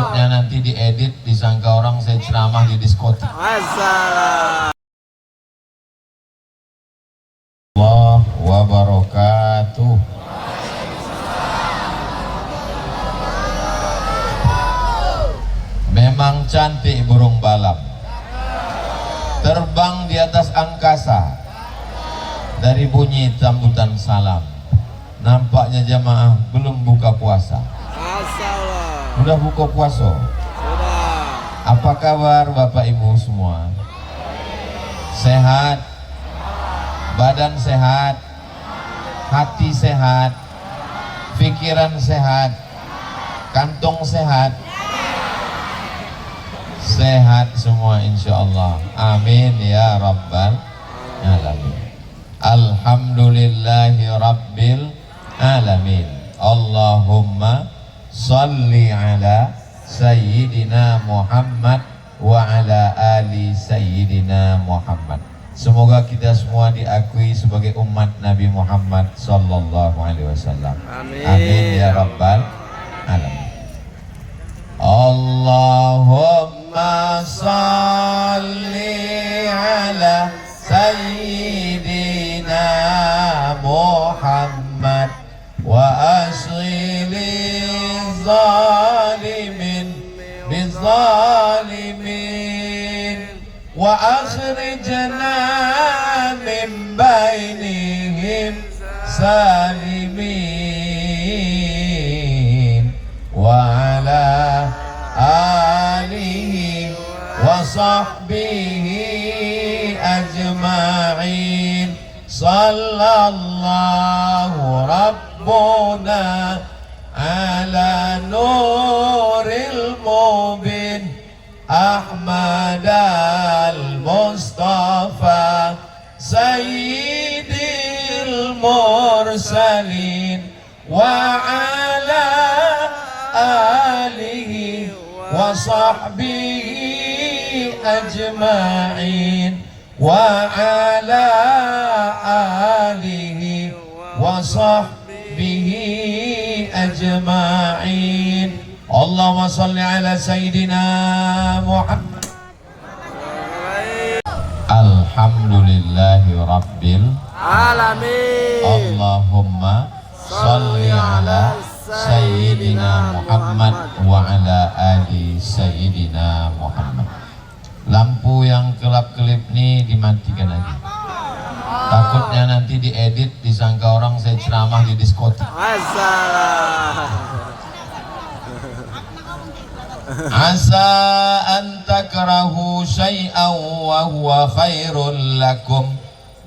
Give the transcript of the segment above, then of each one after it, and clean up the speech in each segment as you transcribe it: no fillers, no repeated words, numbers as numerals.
Takutnya nanti diedit, disangka orang saya ceramah di diskotik. Assalam. Allah wabarakatuh. Memang cantik burung balap, terbang di atas angkasa. Dari bunyi sambutan salam, nampaknya jamaah belum buka puasa. Assalam. Udah buka puasa? Sudah. Apa kabar Bapak Ibu semua? Sehat? Badan sehat? Hati sehat? Pikiran sehat? Kantong sehat? Sehat semua insya Allah. Amin ya Rabbal Alamin. Alhamdulillahi Rabbil Alamin. Allahumma salli ala Sayyidina Muhammad wa ala ali Sayyidina Muhammad. Semoga kita semua diakui sebagai umat Nabi Muhammad sallallahu alaihi wasallam. Amin. Amin ya Rabbal Alamin. Allahumma salli ala Sayyidina Muhammad wa asghili zalimin bizalimin wa akhrijna min bainihim salimin wa ala alihi wa sahbihi ajma'in. Sallallahu rabbuna ala nuril mubin Ahmad al-Mustafa Sayyidil mursalin wa ala alihi wa sahbihi ajma'in wa ala alihi wa sahbihi ajma'in. Allahumma salli ala Sayyidina Muhammad. Alhamdulillahi Rabbil Alamin. Allahumma salli ala Sayyidina Muhammad wa ala ali Sayyidina Muhammad. Lampu yang kelap-kelip ini dimatikan aja. Takutnya nanti diedit, disangka orang saya ceramah di diskotik. Assalam. Asa an takrahu syai'an wa huwa khairul lakum.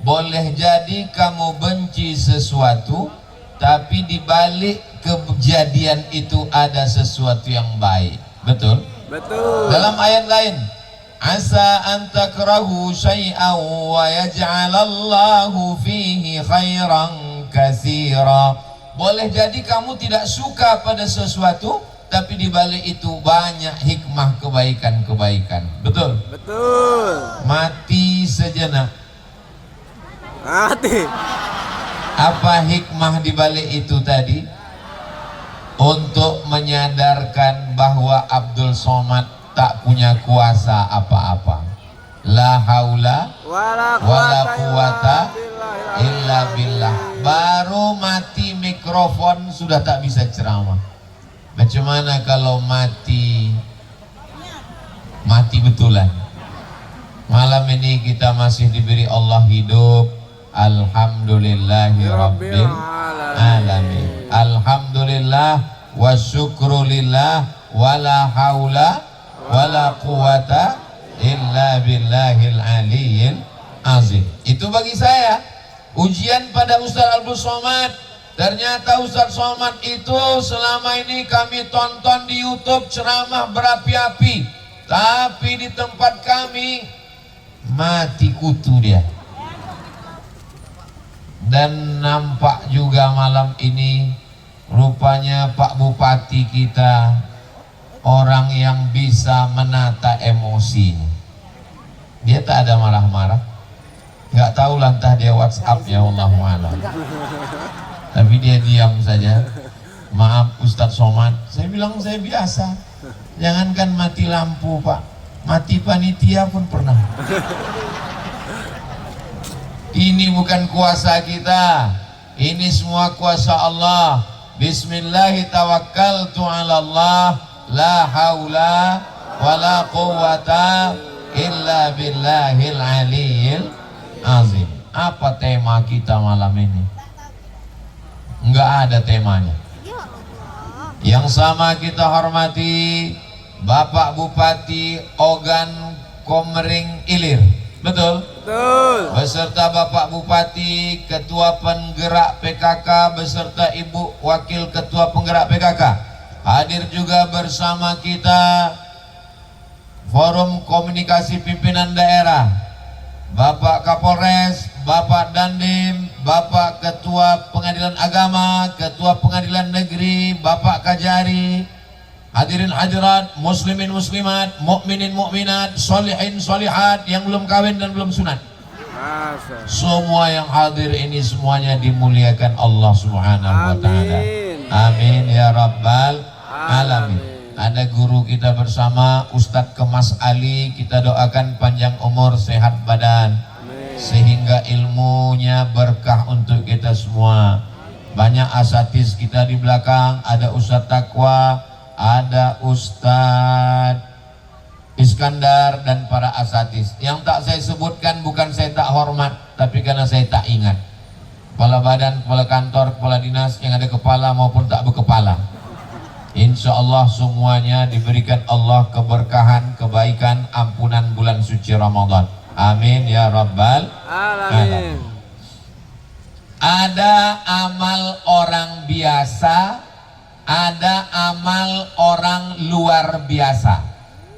Boleh jadi kamu benci sesuatu, tapi di balik kejadian itu ada sesuatu yang baik. Betul? Betul. Dalam ayat lain, asa an takrahu syai'an wa yaj'alallahu fihi khairan katsira. Boleh jadi kamu tidak suka pada sesuatu, tapi di balik itu banyak hikmah kebaikan-kebaikan. Betul? Betul. Mati sejenak. Mati. Apa hikmah di balik itu tadi? Untuk menyadarkan bahwa Abdul Somad tak punya kuasa apa-apa. La haula wala quwata illa billah. Baru mati mikrofon sudah tak bisa ceramah. Bagaimana kalau mati betulan? Malam ini kita masih diberi Allah hidup. Alhamdulillahi Rabbil Alamin. Alhamdulillah wa syukrulillah wala haula wala quwata illa billahil aliyyil azim. Itu bagi saya ujian pada Ustaz Abdul Somad. Ternyata Ustaz Somad itu selama ini kami tonton di YouTube ceramah berapi-api, tapi di tempat kami mati kutu dia. Dan nampak juga malam ini rupanya Pak Bupati kita orang yang bisa menata emosi. Dia tak ada marah-marah. Nggak tahu entah dia WhatsApp ya Allahu a'lam. Tapi dia diam saja. Maaf Ustadz Somad, saya bilang saya biasa. Jangankan mati lampu Pak, mati panitia pun pernah. Ini bukan kuasa kita, ini semua kuasa Allah. Bismillahirrahmanirrahim. La haula wala quwata illa billahil aliyil azim. Apa tema kita malam ini? Enggak ada temanya. Yang sama kita hormati Bapak Bupati Ogan Komering Ilir. Betul? Betul. Beserta Bapak Bupati, Ketua Penggerak PKK, beserta Ibu Wakil Ketua Penggerak PKK. Hadir juga bersama kita Forum Komunikasi Pimpinan Daerah, Bapak Kapolres, Bapak Dandim, Bapak Ketua Pengadilan Agama, Ketua Pengadilan Negeri, Bapak Kajari. Hadirin hadirat, muslimin muslimat, mukminin mukminat, solihin solihat yang belum kawin dan belum sunat. Semua yang hadir ini semuanya dimuliakan Allah Subhanahu wa taala. Amin ya rabbal alamin. Ada guru kita bersama Ustadz Kemas Ali, kita doakan panjang umur, sehat badan, sehingga ilmunya berkah untuk kita semua. Banyak asatiz kita di belakang, ada Ustadz Taqwa, ada Ustadz Iskandar dan para asatiz. Yang tak saya sebutkan bukan saya tak hormat, tapi karena saya tak ingat. Kepala badan, kepala kantor, kepala dinas yang ada kepala maupun tak berkepala. Insya Allah semuanya diberikan Allah keberkahan, kebaikan, ampunan bulan suci Ramadan. Amin ya rabbal alamin. Ada amal orang biasa, ada amal orang luar biasa.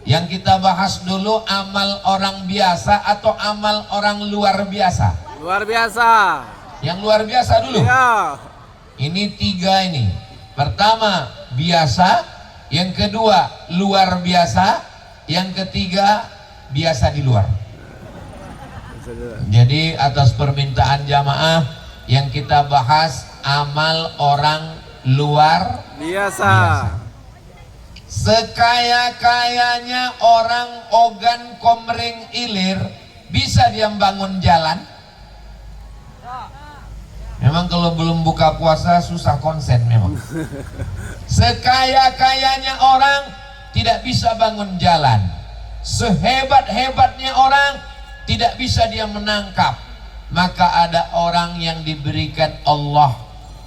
Yang kita bahas dulu amal orang biasa atau amal orang luar biasa. Luar biasa. Yang luar biasa dulu. Ya. Ini tiga ini. Pertama biasa, yang kedua luar biasa, yang ketiga biasa di luar. Jadi atas permintaan jamaah yang kita bahas amal orang luar biasa. Sekaya-kayanya orang Ogan Komering Ilir, bisa dia bangun jalan? Memang kalau belum buka puasa susah konsen memang. Sekaya-kayanya orang tidak bisa bangun jalan. Sehebat-hebatnya orang tidak bisa dia menangkap. Maka ada orang yang diberikan Allah,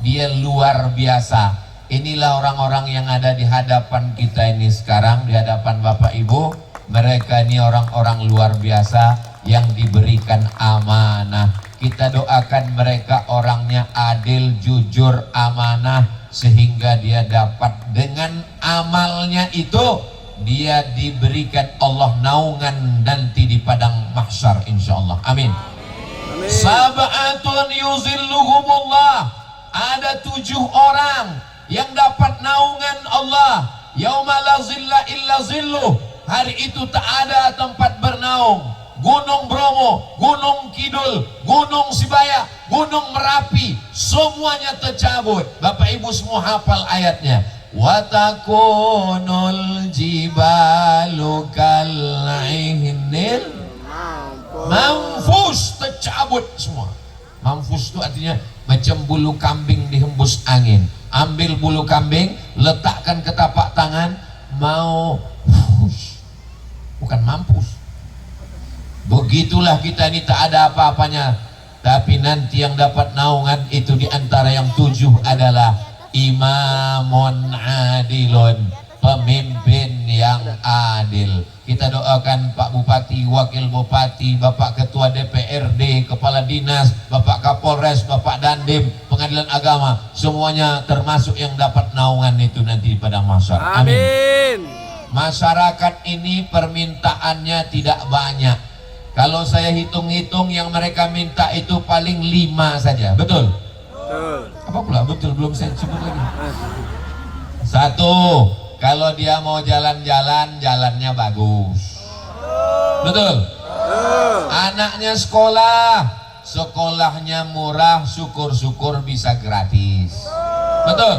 dia luar biasa. Inilah orang-orang yang ada di hadapan kita ini sekarang, di hadapan Bapak Ibu. Mereka ini orang-orang luar biasa yang diberikan amanah. Kita doakan mereka orangnya adil, jujur, amanah, sehingga dia dapat dengan amalnya itu dia diberikan Allah naungan nanti di padang mahsyar insyaallah. Amin. Sab'atun yuzilluhumullah. Ada 7 orang yang dapat naungan Allah. Yauma la zilla illa zilluh. Hari itu tak ada tempat bernaung. Gunung Bromo, Gunung Kidul, Gunung Sibaya, Gunung Merapi, semuanya tercabut. Bapak Ibu semua hafal ayatnya. Watakunul jibalu kal'ihnil manfus, tercabut semua. Manfus itu artinya macam bulu kambing dihembus angin. Ambil bulu kambing, letakkan ke tapak tangan, mau bukan mampus. Begitulah kita ini tak ada apa-apanya. Tapi nanti yang dapat naungan itu diantara yang 7 adalah imamun adilun, pemimpin yang adil. Kita doakan Pak Bupati, Wakil Bupati, Bapak Ketua DPRD, Kepala Dinas, Bapak Kapolres, Bapak Dandim, Pengadilan Agama, semuanya termasuk yang dapat naungan itu nanti di padang mahsyar. Amin. Masyarakat ini permintaannya tidak banyak. Kalau saya hitung-hitung yang mereka minta itu paling 5 saja. Betul? Betul. Apa pula betul? Belum saya sebut lagi. 1, kalau dia mau jalan-jalan, jalannya bagus. Betul? Anaknya sekolah, sekolahnya murah, syukur-syukur bisa gratis. Betul?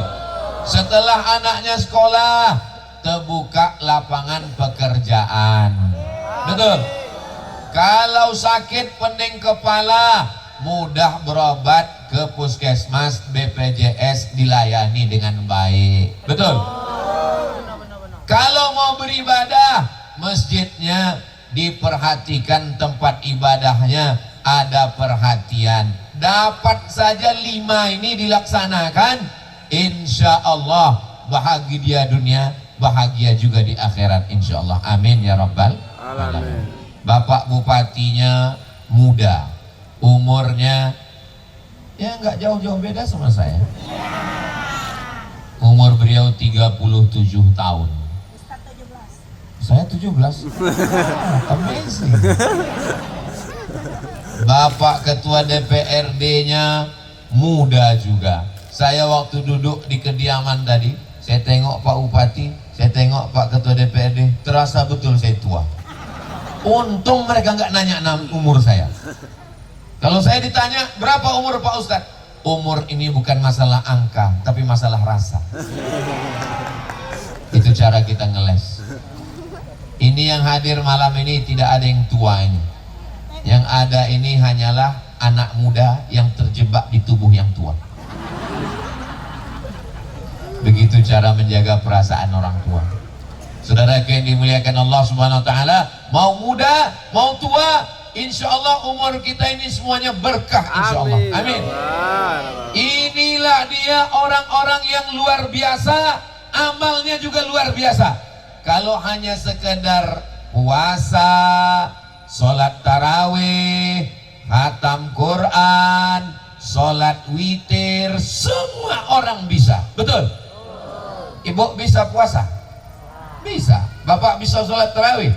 Setelah anaknya sekolah, terbuka lapangan pekerjaan. Betul. Kalau sakit pening kepala, mudah berobat ke puskesmas, BPJS dilayani dengan baik. Betul. Kalau mau beribadah, masjidnya diperhatikan, tempat ibadahnya ada perhatian. Dapat saja 5 ini dilaksanakan, insya Allah bahagia dunia, bahagia juga di akhirat, insya Allah. Amin ya rabbal alamin. Bapak bupatinya muda, umurnya ya nggak jauh-jauh beda sama saya. Umur beliau 37 tahun. Saya 17. Amazing. Bapak ketua DPRD-nya muda juga. Saya waktu duduk di kediaman tadi, saya tengok Pak Bupati, saya tengok Pak ketua DPRD, terasa betul saya tua. Untung mereka nggak nanya umur saya. Kalau saya ditanya berapa umur Pak Ustadz, umur ini bukan masalah angka, tapi masalah rasa. Itu cara kita ngeles. Ini yang hadir malam ini tidak ada yang tua ini. Yang ada ini hanyalah anak muda yang terjebak di tubuh yang tua. Begitu cara menjaga perasaan orang tua. Saudara yang dimuliakan Allah Subhanahu wa taala, mau muda, mau tua, insya Allah umur kita ini semuanya berkah, insya Allah. Amin. Inilah dia orang-orang yang luar biasa, amalnya juga luar biasa. Kalau hanya sekedar puasa, sholat tarawih, khatam Quran, sholat witir, semua orang bisa. Betul? Ibu bisa puasa? Bisa. Bapak bisa sholat tarawih?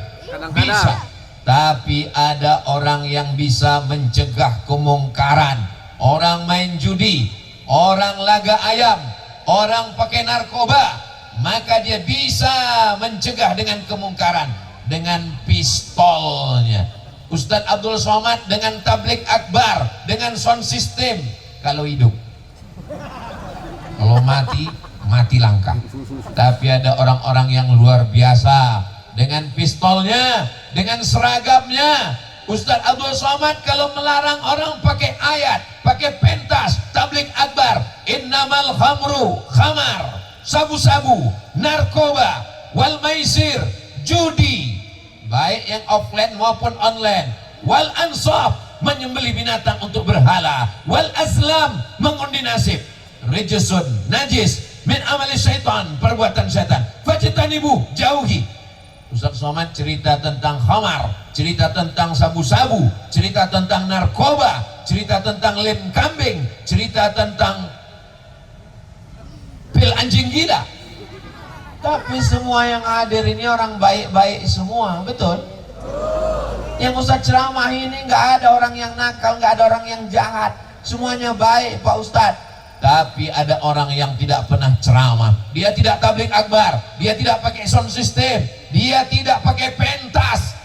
Bisa. Tapi ada orang yang bisa mencegah kemungkaran. Orang main judi, orang laga ayam, orang pakai narkoba, maka dia bisa mencegah dengan kemungkaran dengan pistolnya. Ustadz Abdul Somad dengan tablik akbar, dengan sound system. Kalau hidup, kalau mati, mati langka. Tapi ada orang-orang yang luar biasa dengan pistolnya, dengan seragamnya. Ustadz Abdul Somad kalau melarang orang pakai ayat, pakai pentas, tablik akbar, innamal khamru, khamar, sabu-sabu, narkoba, wal maisir, judi, baik yang offline maupun online, wal ansab, menyembelih binatang untuk berhala, wal azlam, mengundi nasib, rejesun, najis, min amali syaitan, perbuatan syaitan, fajtanibu, jauhi. Ustaz Somad cerita tentang khamar, cerita tentang sabu-sabu, cerita tentang narkoba, cerita tentang lem kambing, cerita tentang pil anjing gila. Tapi semua yang hadir ini orang baik-baik semua, betul? Yang Ustaz ceramah ini nggak ada orang yang nakal, nggak ada orang yang jahat, semuanya baik Pak Ustadz. Tapi ada orang yang tidak pernah ceramah, dia tidak tablik akbar, dia tidak pakai sound system, dia tidak pakai pentas.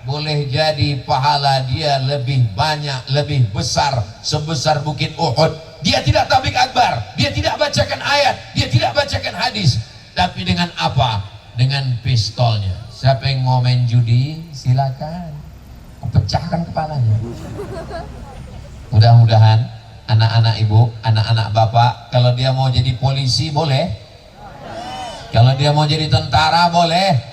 Boleh jadi pahala dia lebih banyak, lebih besar, sebesar bukit Uhud. Dia tidak tablik akbar, dia tidak bacakan ayat, dia tidak bacakan hadis. Tapi dengan apa? Dengan pistolnya. Siapa yang mau main judi, silakan, pecahkan kepalanya. Mudah-mudahan anak-anak ibu, anak-anak bapak, kalau dia mau jadi polisi boleh, kalau dia mau jadi tentara boleh.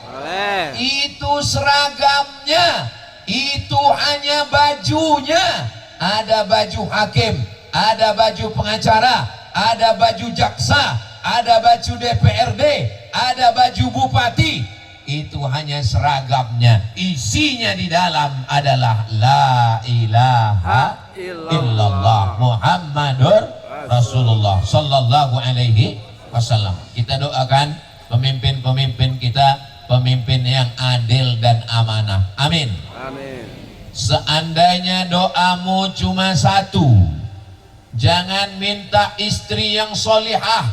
Itu seragamnya, itu hanya bajunya. Ada baju hakim, ada baju pengacara, ada baju jaksa, ada baju DPRD, ada baju bupati. Itu hanya seragamnya. Isinya di dalam adalah la ilaha illallah Muhammadur Rasulullah sallallahu alaihi wasallam. Kita doakan pemimpin-pemimpin kita, pemimpin yang adil dan amanah. Amin. Amin. Seandainya doamu cuma satu, jangan minta istri yang solihah,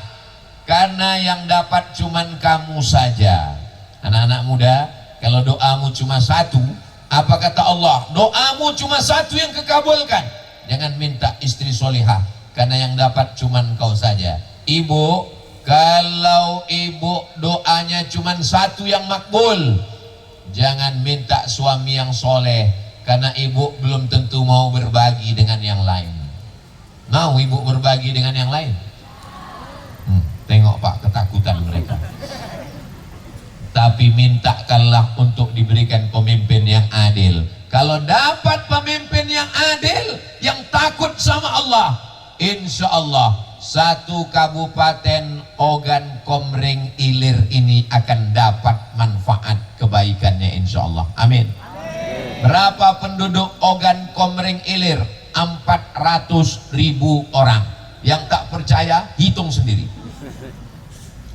karena yang dapat cuman kamu saja. Anak-anak muda, kalau doamu cuma satu, apa kata Allah? Doamu cuma satu yang kekabulkan. Jangan minta istri solihah, karena yang dapat cuman kau saja. Ibu, kalau ibu doanya doanya cuma satu yang makbul. Jangan minta suami yang soleh, karena ibu belum tentu mau berbagi dengan yang lain. Mau ibu berbagi dengan yang lain? Tengok Pak, ketakutan mereka. Tapi mintakanlah untuk diberikan pemimpin yang adil. Kalau dapat pemimpin yang adil, yang takut sama Allah, insya Allah satu kabupaten Ogan Komering Ilir ini akan dapat manfaat kebaikannya, insya Allah. Amin. Berapa penduduk Ogan Komering Ilir? 400.000 orang. Yang tak percaya, hitung sendiri.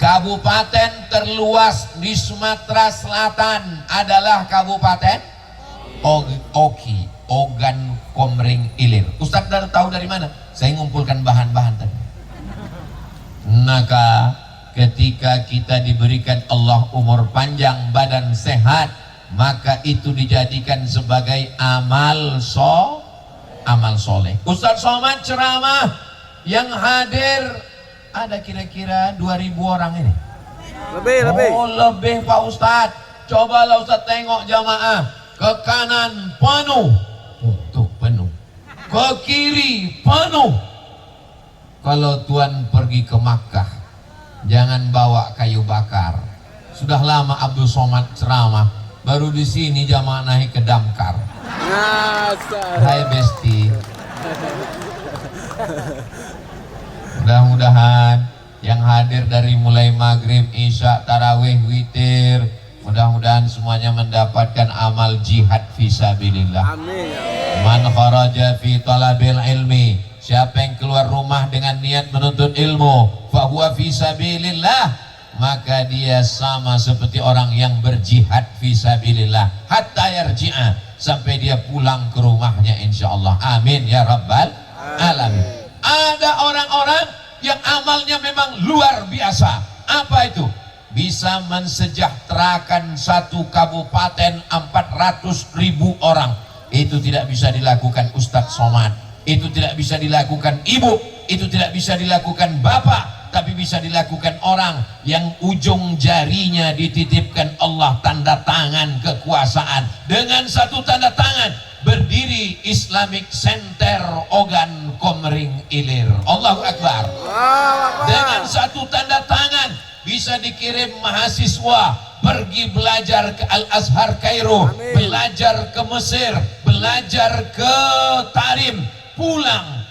Kabupaten terluas di Sumatera Selatan adalah Kabupaten Oki, Ogan Komering Ilir. Ustaz tahu dari mana? Saya ngumpulkan bahan-bahan tadi. Maka ketika kita diberikan Allah umur panjang, badan sehat, maka itu dijadikan sebagai amal soleh. Ustaz Somad ceramah, yang hadir ada kira-kira 2.000 orang ini. Lebih. Oh, lebih Pak Ustadz. Cobalah Ustadz tengok jamaah. Ke kanan penuh. Oh, tuh penuh. Ke kiri penuh. Kalau Tuhan pergi ke Makkah, jangan bawa kayu bakar. Sudah lama Abdul Somad ceramah, baru di sini jamaah naik ke damkar. Hai Besti. Mudah-mudahan yang hadir dari mulai maghrib, isya, tarawih, witir, mudah-mudahan semuanya mendapatkan amal jihad fisabilillah. Amin. Man kharaja fi talabil ilmi, siapa yang keluar rumah dengan niat menuntut ilmu, fahuwa fisabilillah, maka dia sama seperti orang yang berjihad fisabilillah hatta yarji'a, sampai dia pulang ke rumahnya, insyaallah. Amin ya rabbal alamin. Ada orang-orang yang amalnya memang luar biasa. Apa itu? Bisa mensejahterakan satu kabupaten 400.000 orang. Itu tidak bisa dilakukan Ustadz Somad, itu tidak bisa dilakukan ibu, itu tidak bisa dilakukan bapak, tapi bisa dilakukan orang yang ujung jarinya dititipkan Allah tanda tangan kekuasaan. Dengan satu tanda tangan berdiri Islamic Center Ogan Komering Ilir. Allahu Akbar. Dengan satu tanda tangan bisa dikirim mahasiswa pergi belajar ke Al-Azhar Kairo, belajar ke Mesir, belajar ke Tarim, pulang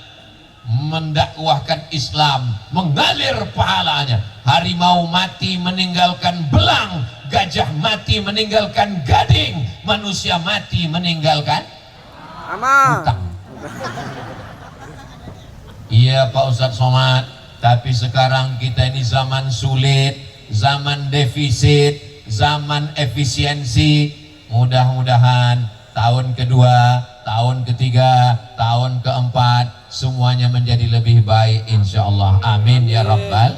mendakwahkan Islam, mengalir pahalanya. Harimau mati meninggalkan belang, gajah mati meninggalkan gading, manusia mati meninggalkan utang. Iya Pak Ustadz Somad, tapi sekarang kita ini zaman sulit, zaman defisit, zaman efisiensi. Mudah-mudahan tahun kedua, tahun ketiga, tahun keempat semuanya menjadi lebih baik, insya Allah. Amin ya rabbal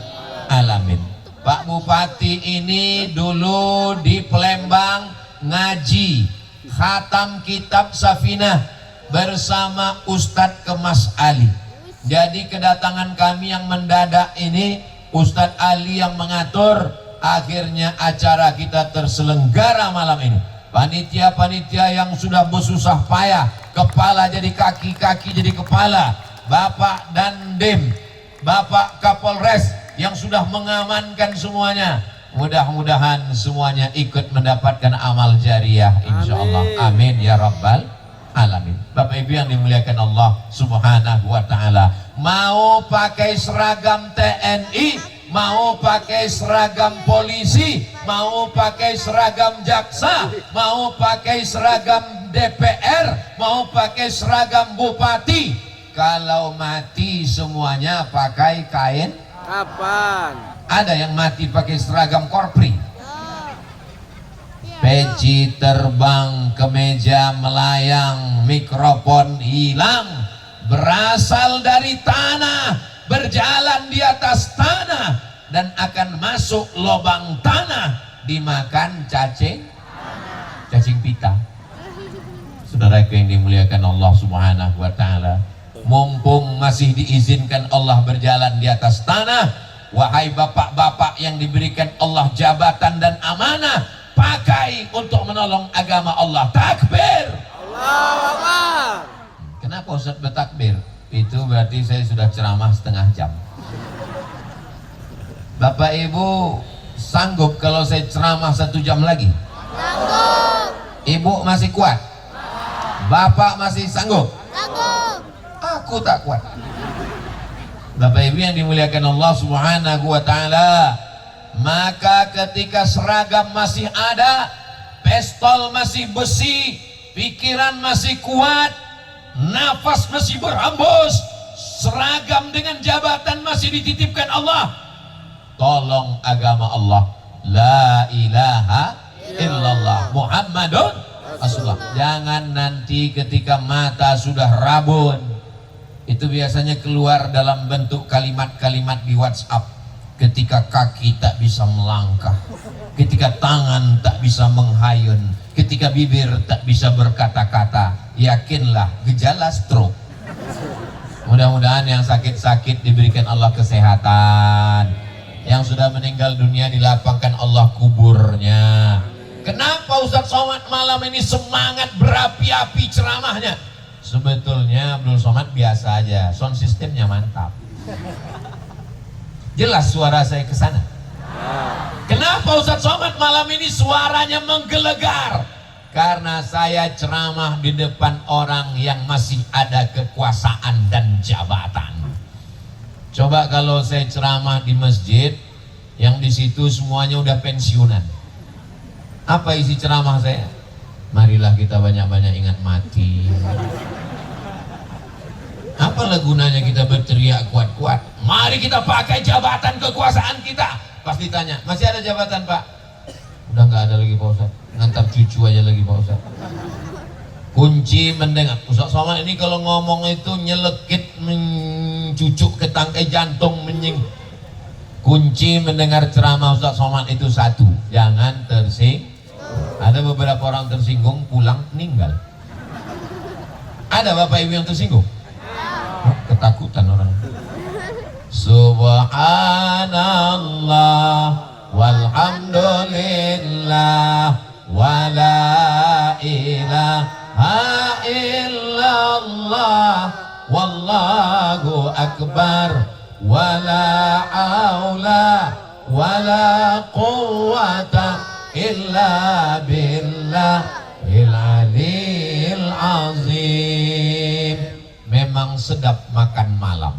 alamin. Pak Bupati ini dulu di Palembang ngaji khatam kitab Safinah bersama Ustadz Kemas Ali. Jadi kedatangan kami yang mendadak ini, Ustadz Ali yang mengatur, akhirnya acara kita terselenggara malam ini. Panitia-panitia yang sudah bersusah payah, kepala jadi kaki, kaki jadi kepala, Bapak dan Dim, Bapak Kapolres yang sudah mengamankan semuanya, mudah-mudahan semuanya ikut mendapatkan amal jariah, insya Allah. Amin ya rabbal alamin. Bapak Ibu yang dimuliakan Allah subhanahu wa ta'ala, mau pakai seragam TNI, mau pakai seragam polisi, mau pakai seragam jaksa, mau pakai seragam DPR, mau pakai seragam bupati, kalau mati semuanya pakai kain. Kapan? Ada yang mati pakai seragam korpri, peci terbang, kemeja melayang, mikrofon hilang, berasal dari tanah, berjalan di atas tanah, dan akan masuk lubang tanah, dimakan cacing pita. Saudaraku yang dimuliakan Allah subhanahu wa ta'ala, mumpung masih diizinkan Allah berjalan di atas tanah, wahai bapak-bapak yang diberikan Allah jabatan dan amanah, pakai untuk menolong agama Allah. Takbir. Allahu Akbar. Kenapa Ustaz bertakbir? Itu berarti saya sudah ceramah setengah jam. Bapak Ibu sanggup kalau saya ceramah 1 jam lagi? Sanggup. Ibu masih kuat? Bapak masih sanggup? Sanggup. Aku tak kuat. Bapak Ibu yang dimuliakan Allah Subhanahu wa taala, maka ketika seragam masih ada, pistol masih besi, pikiran masih kuat, nafas masih berhembus, seragam dengan jabatan masih dititipkan Allah, tolong agama Allah, la ilaha illallah Muhammadun Rasulullah. Jangan nanti ketika mata sudah rabun, itu biasanya keluar dalam bentuk kalimat-kalimat di WhatsApp. Ketika kaki tak bisa melangkah, ketika tangan tak bisa menghayun, ketika bibir tak bisa berkata-kata, yakinlah gejala stroke. Mudah-mudahan yang sakit-sakit diberikan Allah kesehatan, yang sudah meninggal dunia dilapangkan Allah kuburnya. Kenapa Ustaz Somad malam ini semangat berapi-api ceramahnya? Sebetulnya Abdul Somad biasa aja, sound systemnya mantap. Jelas suara saya ke sana. Kenapa Ustaz Somad malam ini suaranya menggelegar? Karena saya ceramah di depan orang yang masih ada kekuasaan dan jabatan. Coba kalau saya ceramah di masjid yang di situ semuanya udah pensiunan. Apa isi ceramah saya? Marilah kita banyak-banyak ingat mati. Apalah gunanya kita berteriak kuat-kuat? Mari kita pakai jabatan kekuasaan kita. Pasti tanya, masih ada jabatan Pak? Udah nggak ada lagi Pak Ustaz. Ngantar cucu aja lagi Pak Ustaz. Kunci mendengar. Ustaz Somad ini kalau ngomong itu nyelekit, mencucuk ke tangkai jantung, kunci mendengar ceramah Ustaz Somad itu satu, jangan tersinggung. Ada beberapa orang tersinggung pulang meninggal. Ada Bapak Ibu yang tersinggung? Oh, ketakutan orang. Subhanallah walhamdulillah wala ilaha illallah wallahu akbar wala haula wala quwwata illa billahil aliyil azim. Memang sedap makan malam.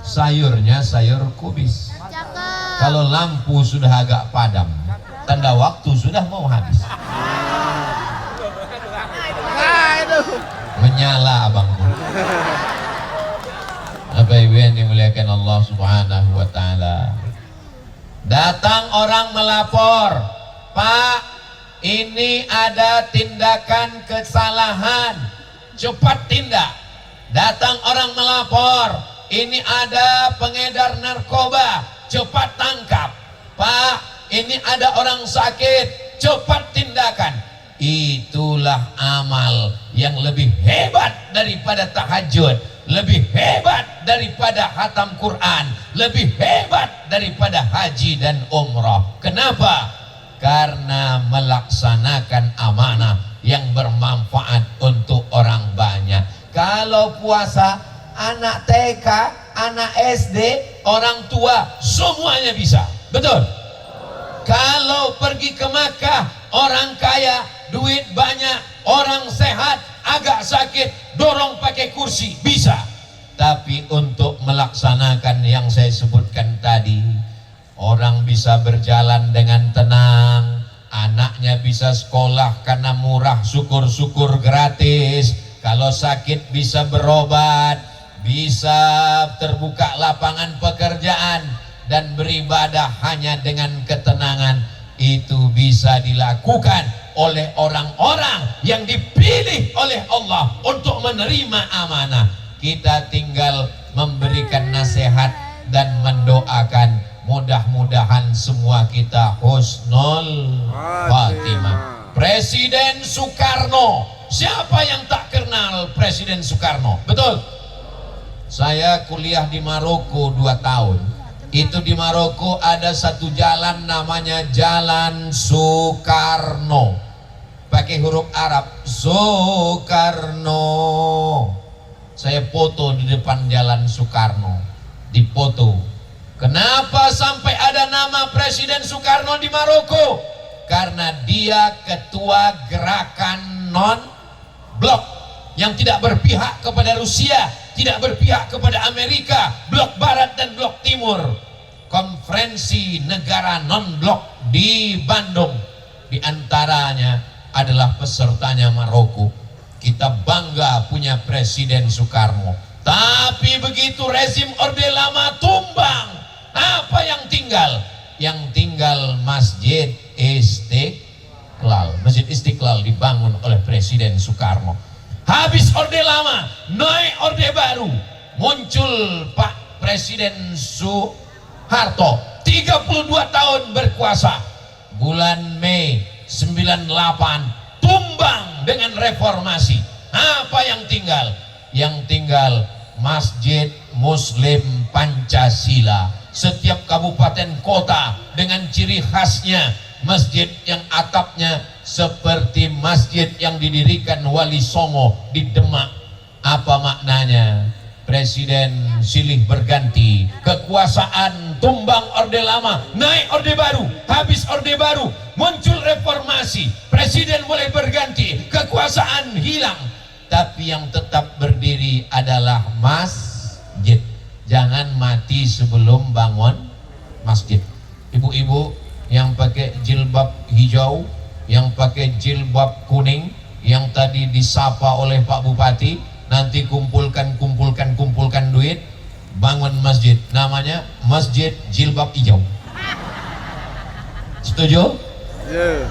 Sayurnya sayur kubis. Kalau lampu sudah agak padam, tanda waktu sudah mau habis. Menyala abang. Bapak Ibu yang dimuliakan Allah Subhanahu wa taala. Datang orang melapor, Pak, ini ada tindakan kesalahan, cepat tindak. Datang orang melapor, ini ada pengedar narkoba, cepat tangkap. Pak, ini ada orang sakit, cepat tindakan. Itulah amal yang lebih hebat daripada tahajud, lebih hebat daripada khatam Quran, lebih hebat daripada haji dan umrah. Kenapa? Karena melaksanakan amanah yang bermanfaat untuk orang banyak. Kalau puasa, anak TK, anak SD, orang tua, semuanya bisa. Betul? Kalau pergi ke Makkah, orang kaya, duit banyak, orang sehat, agak sakit, dorong pakai kursi, bisa. Tapi untuk melaksanakan yang saya sebutkan tadi, orang bisa berjalan dengan tenang, anaknya bisa sekolah karena murah, syukur-syukur gratis. Kalau sakit bisa berobat, bisa terbuka lapangan pekerjaan, dan beribadah hanya dengan ketenangan. Itu bisa dilakukan oleh orang-orang yang dipilih oleh Allah untuk menerima amanah. Kita tinggal memberikan nasihat dan mendoakan, mudah-mudahan semua kita husnul khatimah. Presiden Soekarno, siapa yang tak kenal Presiden Soekarno? Betul? Saya kuliah di Maroko 2 tahun. Itu di Maroko ada satu jalan namanya Jalan Soekarno. Pakai huruf Arab, Soekarno. Saya foto di depan Jalan Soekarno, dipoto. Kenapa sampai ada nama Presiden Soekarno di Maroko? Karena dia ketua gerakan non-blok yang tidak berpihak kepada Rusia, tidak berpihak kepada Amerika, blok Barat dan blok Timur. Konferensi negara non-blok di Bandung, di antaranya adalah pesertanya Maroko. Kita bangga punya Presiden Soekarno. Tapi begitu rezim Orde Lama tumbang, apa yang tinggal? Yang tinggal Masjid Istiqlal. Masjid Istiqlal dibangun oleh Presiden Soekarno. Habis Orde Lama, naik Orde Baru, muncul Pak Presiden Soeharto, 32 tahun berkuasa. Bulan Mei 98 tumbang dengan reformasi. Apa yang tinggal? Yang tinggal Masjid Muslim Pancasila. Setiap kabupaten kota dengan ciri khasnya, masjid yang atapnya seperti masjid yang didirikan Wali Songo di Demak. Apa maknanya? Presiden silih berganti, kekuasaan tumbang Orde Lama, naik Orde Baru, habis Orde Baru muncul reformasi, presiden mulai berganti, kekuasaan hilang, tapi yang tetap berdiri adalah masjid. Jangan mati sebelum bangun masjid. Ibu-ibu yang pakai jilbab hijau, yang pakai jilbab kuning, yang tadi disapa oleh Pak Bupati, nanti kumpulkan duit, bangun masjid, namanya Masjid Jilbab Hijau. Setuju? Ya.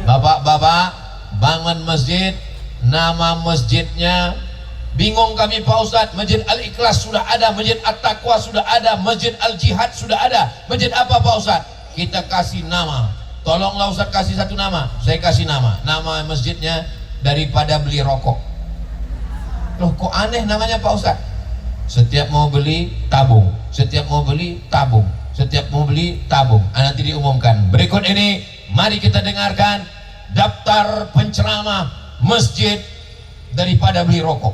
Bapak-bapak bangun masjid, nama masjidnya bingung kami Pak Ustadz. Masjid Al-Ikhlas sudah ada, Masjid At-Taqwa sudah ada, Masjid Al-Jihad sudah ada. Masjid apa Pak Ustadz? Kita kasih nama. Tolonglah Ustadz kasih satu nama. Saya kasih nama. Nama masjidnya daripada beli rokok. Loh kok aneh namanya Pak Ustadz? Setiap mau beli tabung, setiap mau beli tabung, setiap mau beli tabung. Nanti diumumkan. Berikut ini mari kita dengarkan daftar penceramah masjid daripada beli rokok.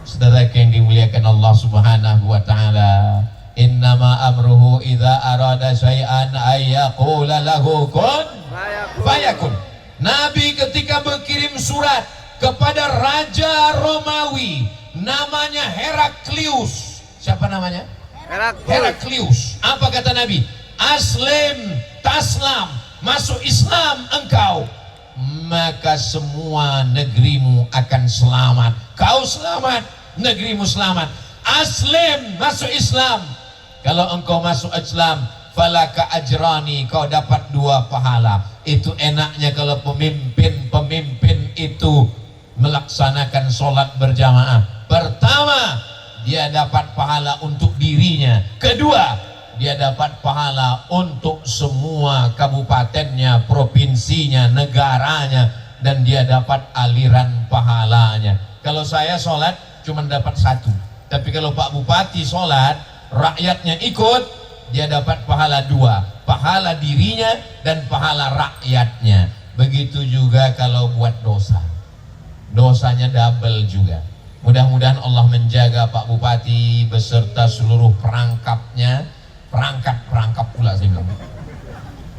Saudara yang dimuliakan Allah Subhanahu wa taala, innama amruhu idza arada syai'an ayyaqula lahu kun fayakun. Nabi ketika berkirim surat kepada Raja Romawi namanya Heraklius. Siapa namanya? Heraklius. Apa kata Nabi? Aslim taslam, masuk Islam engkau, maka semua negerimu akan selamat. Kau selamat, negerimu selamat. Aslim, masuk Islam. Kalau engkau masuk Islam, falaka ajrani, kau dapat 2 pahala. Itu enaknya kalau pemimpin itu melaksanakan sholat berjamaah. Pertama, dia dapat pahala untuk dirinya. Kedua, dia dapat pahala untuk semua kabupatennya, provinsinya, negaranya, dan dia dapat aliran pahalanya. Kalau saya sholat cuma dapat 1, tapi kalau Pak Bupati sholat, rakyatnya ikut, dia dapat pahala 2, pahala dirinya dan pahala rakyatnya. Begitu juga kalau buat dosa, dosanya double juga. Mudah-mudahan Allah menjaga Pak Bupati beserta seluruh perangkapnya. Perangkat pula saya bilang.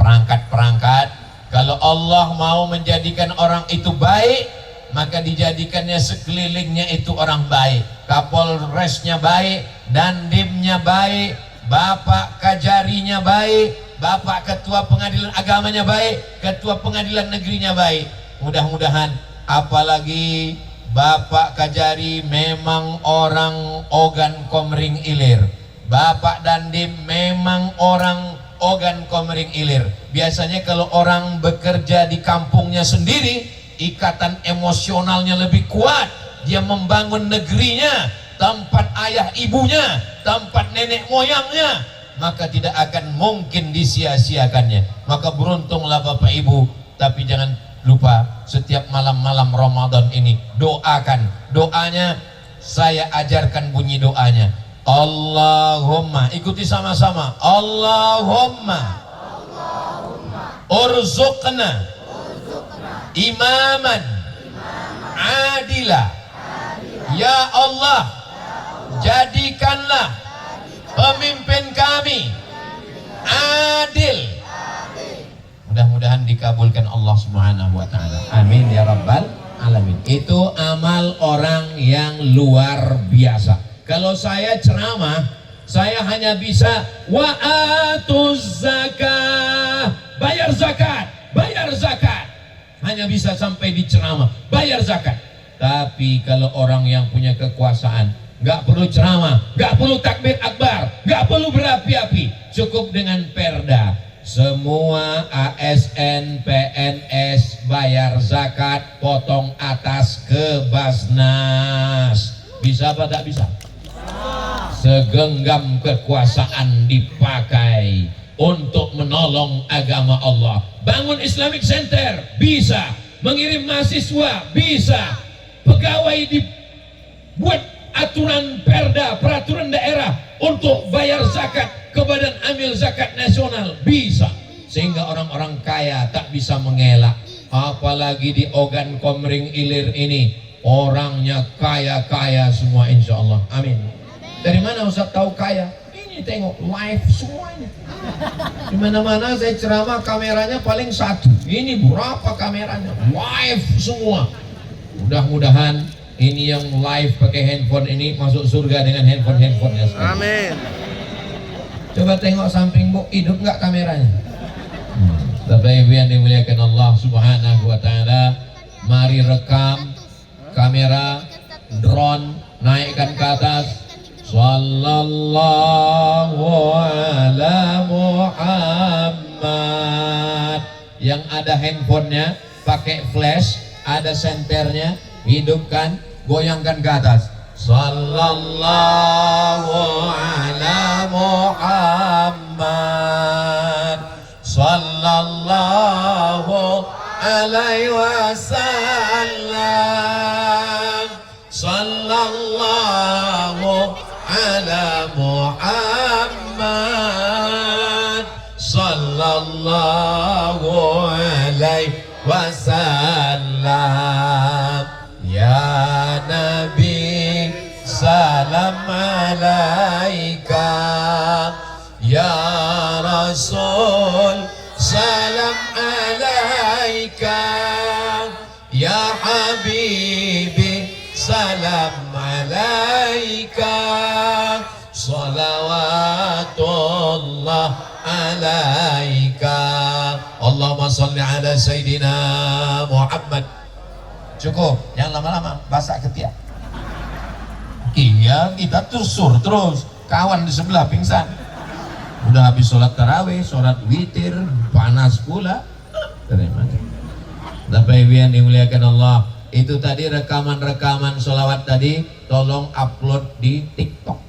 Perangkat. Kalau Allah mau menjadikan orang itu baik, maka dijadikannya sekelilingnya itu orang baik. Kapolresnya baik, Dandimnya baik, Bapak Kajarinya baik, Bapak Ketua Pengadilan Agamanya baik, Ketua Pengadilan Negerinya baik. Mudah-mudahan, apalagi Bapak Kajari memang orang Ogan Komering Ilir, Bapak Dandim memang orang Ogan Komering Ilir. Biasanya kalau orang bekerja di kampungnya sendiri, ikatan emosionalnya lebih kuat. Dia membangun negerinya, tempat ayah ibunya, tempat nenek moyangnya, maka tidak akan mungkin disia-siakannya. Maka beruntunglah Bapak Ibu. Tapi jangan lupa setiap malam-malam Ramadan ini doakan. Doanya saya ajarkan bunyi doanya. Allahumma, ikuti sama-sama. Allahumma urzuqna imaman adila. Ya Allah, jadikanlah pemimpin kami adil. Mudah-mudahan dikabulkan Allah Subhanahu wa taala. Amin ya rabbal alamin. Itu amal orang yang luar biasa. Kalau saya ceramah, saya hanya bisa wa atuz zakah, bayar zakat, bayar zakat. Hanya bisa sampai di ceramah, bayar zakat. Tapi kalau orang yang punya kekuasaan, nggak perlu ceramah, nggak perlu takbir akbar, nggak perlu berapi-api, cukup dengan perda. Semua ASN, PNS bayar zakat, potong atas ke Basnas. Bisa apa tak bisa? Segenggam kekuasaan dipakai untuk menolong agama Allah. Bangun Islamic Center bisa, mengirim mahasiswa bisa, pegawai dibuat aturan perda, peraturan daerah untuk bayar zakat ke Badan Amil Zakat Nasional bisa, sehingga orang-orang kaya tak bisa mengelak. Apalagi di Ogan Komering Ilir ini orangnya kaya-kaya semua, insya Allah. Amin. Dari mana Ustaz tahu kaya? Ini tengok live semuanya. Di mana-mana saya ceramah kameranya paling satu. Ini berapa kameranya? Live semua. Mudah-mudahan ini yang live pakai handphone ini masuk surga dengan handphonenya sekali. Amin. Coba tengok samping Bu, hidup nggak kameranya? Bapak Ibu yang dimuliakan Allah Subhanahu wa taala, mari rekam kamera drone, naikkan ke atas. Sallallahu ala Muhammad. Yang ada handphonenya pakai flash, ada senternya, hidupkan, goyangkan ke atas. Sallallahu ala Muhammad, sallallahu alaihi wasallam, sallallahu ala Muhammad, sallallahu alaihi wasallam. Ya Nabi, salam alaika. Ya Rasul, salam alaika. Ya Habibi, salam alaika. Salawatullah alaika. Allahumma salli ala Sayyidina Muhammad. Cukup, jangan lama-lama, basah ketiak. Iya, kita tursur terus. Kawan di sebelah pingsan. Udah habis sholat tarawih, sholat witir, panas pula. Terima kasih. Bapak Ibu yang dimuliakan Allah, itu tadi rekaman-rekaman sholawat tadi, tolong upload di TikTok.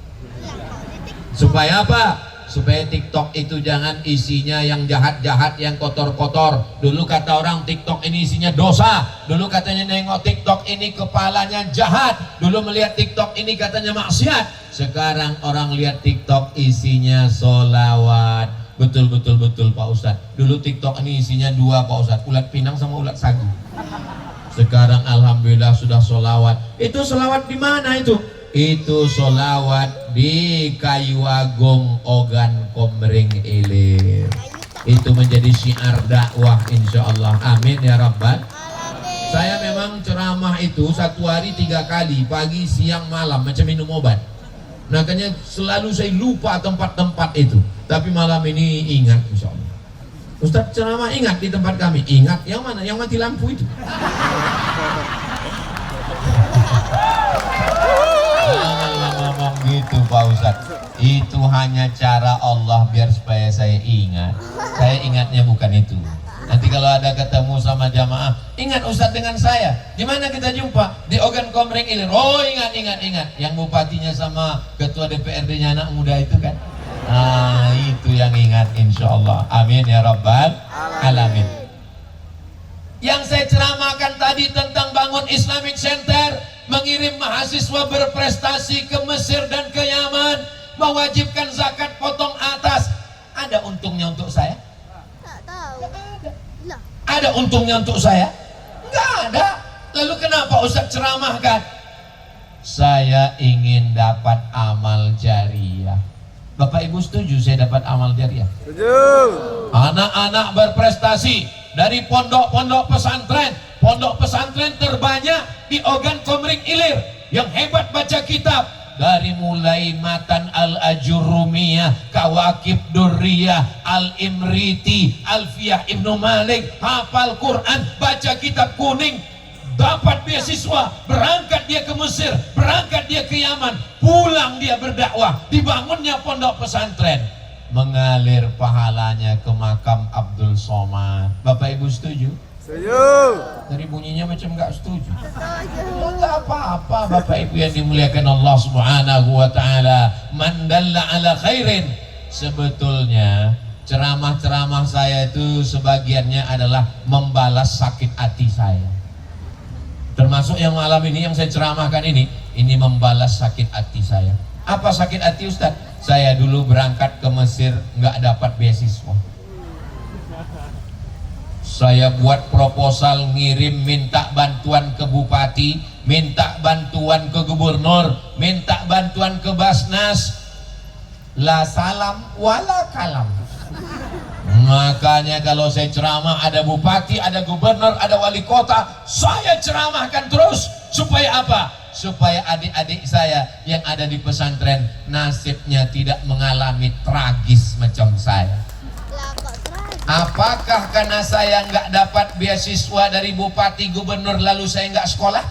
Supaya apa? Supaya TikTok itu jangan isinya yang jahat-jahat, yang kotor-kotor. Dulu kata orang TikTok ini isinya dosa. Dulu katanya nengok TikTok ini kepalanya jahat. Dulu melihat TikTok ini katanya maksiat. Sekarang orang lihat TikTok isinya solawat. Betul Pak Ustadz. Dulu TikTok ini isinya dua Pak Ustadz, ulat pinang sama ulat sagu. Sekarang alhamdulillah sudah solawat. Itu solawat di mana itu? Itu solawat di Kayu Agung Ogan Komering Ilir. Itu menjadi syiar dakwah insya Allah. Amin ya Rabbal. Saya memang ceramah itu satu hari 3 kali, pagi, siang, malam, macam minum obat. Makanya selalu saya lupa tempat-tempat itu. Tapi malam ini ingat insya Allah. Ustaz ceramah ingat di tempat kami. Ingat yang mana? Yang mati lampu itu. Janganlah ngomong gitu Pak Ustadz. Itu hanya cara Allah biar supaya saya ingat. Saya ingatnya bukan itu. Nanti kalau ada ketemu sama jamaah, ingat Ustadz dengan saya. Di mana kita jumpa? Di Ogan Komering Ilir. Oh ingat. Yang bupatinya sama ketua DPRD-nya anak muda itu kan. Nah itu yang ingat insya Allah. Amin ya Rabbal Alamin. Yang saya ceramahkan tadi tentang bangun Islamic Center, mengirim mahasiswa berprestasi ke Mesir dan ke Yaman, mewajibkan zakat potong atas. Ada untungnya untuk saya? Tak tahu. Lah. Ada untungnya untuk saya? Enggak ada. Lalu kenapa Ustaz ceramahkan? Saya ingin dapat amal jariah. Bapak Ibu setuju saya dapat amal jariah? Setuju. Anak-anak berprestasi dari pondok-pondok pesantren. Pondok pesantren terbanyak di Ogan Komering Ilir yang hebat baca kitab. Dari mulai Matan Al-Ajurumiyah, Kawakib Durriyah, Al-Imriti, Alfiyah Ibnu Malik, hafal Quran, baca kitab kuning, dapat beasiswa, berangkat dia ke Mesir, berangkat dia ke Yaman, pulang dia berdakwah, dibangunnya pondok pesantren, mengalir pahalanya ke makam Abdul Somad. Bapak Ibu setuju? Setuju. Dari bunyinya macam nggak setuju. Setuju. Enggak apa-apa Bapak Ibu yang dimuliakan Allah Subhanahu wa taala. Man dalla ala khairin. Sebetulnya ceramah-ceramah saya itu sebagiannya adalah membalas sakit hati saya. Termasuk yang malam ini yang saya ceramahkan ini membalas sakit hati saya. Apa sakit hati Ustaz? Saya dulu berangkat ke Mesir nggak dapat beasiswa. Saya buat proposal, ngirim, minta bantuan ke bupati, minta bantuan ke gubernur, minta bantuan ke Basnas. La salam wala kalam. Makanya kalau saya ceramah ada bupati, ada gubernur, ada wali kota, saya ceramahkan terus. Supaya apa? Supaya adik-adik saya yang ada di pesantren nasibnya tidak mengalami tragis macam saya. Lah kok terang. Apakah karena saya nggak dapat beasiswa dari bupati gubernur lalu saya nggak sekolah?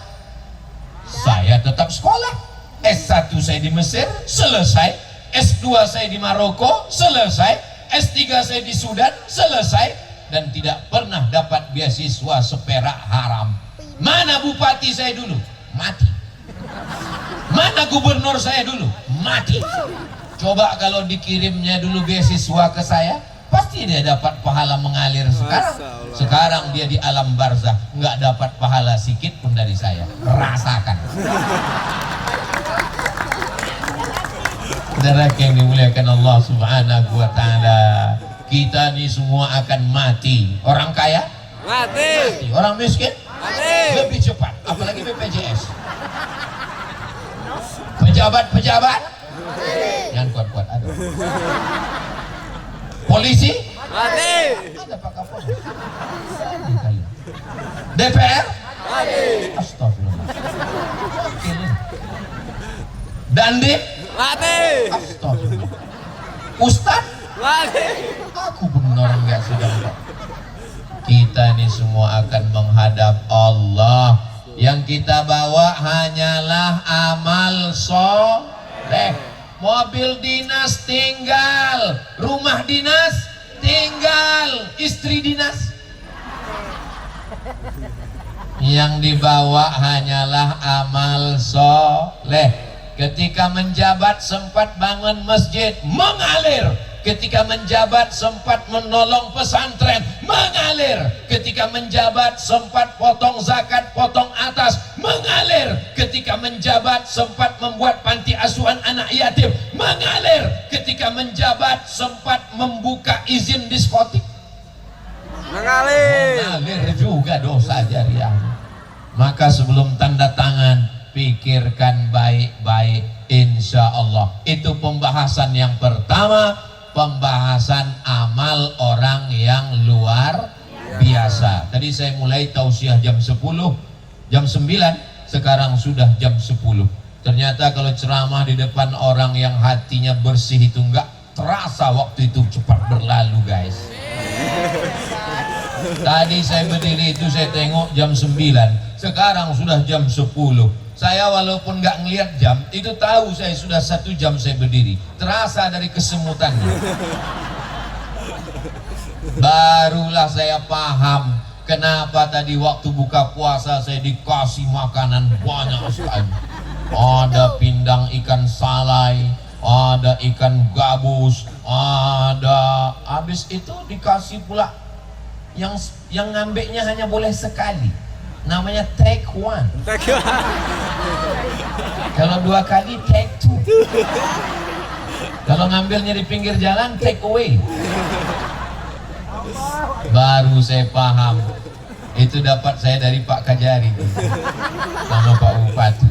Saya tetap sekolah. S1 saya di Mesir, selesai. S2 saya di Maroko, selesai. S3 saya di Sudan, selesai. Dan tidak pernah dapat beasiswa seperak haram. Mana bupati saya dulu? Mati. Mana gubernur saya dulu? Mati. Coba kalau dikirimnya dulu beasiswa ke saya, pasti dia dapat pahala mengalir. Sekarang dia di alam barzah nggak dapat pahala sikit pun dari saya. Rasakan. Saudara yang dimuliakan Allah Subhanahu wa taala, kita ini semua akan mati. Orang kaya Mati. orang miskin Mati. lebih cepat, apalagi BPJS. Pejabat jangan kuat-kuat, aduh. Polisi Mati. ada Pak Kapolri. DPR Mati. astagfirullah. Dandim Mati. astagfirullah. Ustadz Mati. aku benar nggak sudah. Kita ini semua akan menghadap Allah. Yang kita bawa hanyalah amal soleh. Mobil dinas tinggal, rumah dinas tinggal, istri dinas. Yang dibawa hanyalah amal soleh. Ketika menjabat sempat bangun masjid, mengalir. Ketika menjabat sempat menolong pesantren, mengalir. Ketika menjabat sempat potong zakat, potong atas, mengalir. Ketika menjabat sempat membuat panti asuhan anak yatim, mengalir. Ketika menjabat sempat membuka izin diskotik, Mengalir. mengalir juga dosa jariah. Maka sebelum tanda tangan, pikirkan baik-baik, insya Allah. Itu pembahasan yang pertama. Pembahasan amal orang yang luar biasa. Tadi saya mulai tausiah jam 10, jam 9, sekarang sudah jam 10. Ternyata kalau ceramah di depan orang yang hatinya bersih itu enggak terasa waktu itu cepat berlalu, guys. Tadi saya berdiri itu saya tengok jam 9, sekarang sudah jam 10. Saya walaupun nggak ngelihat jam, itu tahu saya sudah 1 jam saya berdiri. Terasa dari kesemutannya. Barulah saya paham kenapa tadi waktu buka puasa saya dikasih makanan banyak sekali. Ada pindang ikan salai, ada ikan gabus, ada. Habis itu dikasih pula yang ngambilnya hanya boleh sekali. Namanya take one. Thank you. Kalau 2 kali take 2. Kalau ngambilnya di pinggir jalan take away. Baru saya paham. Itu dapat saya dari Pak Kajari sama Pak Bupati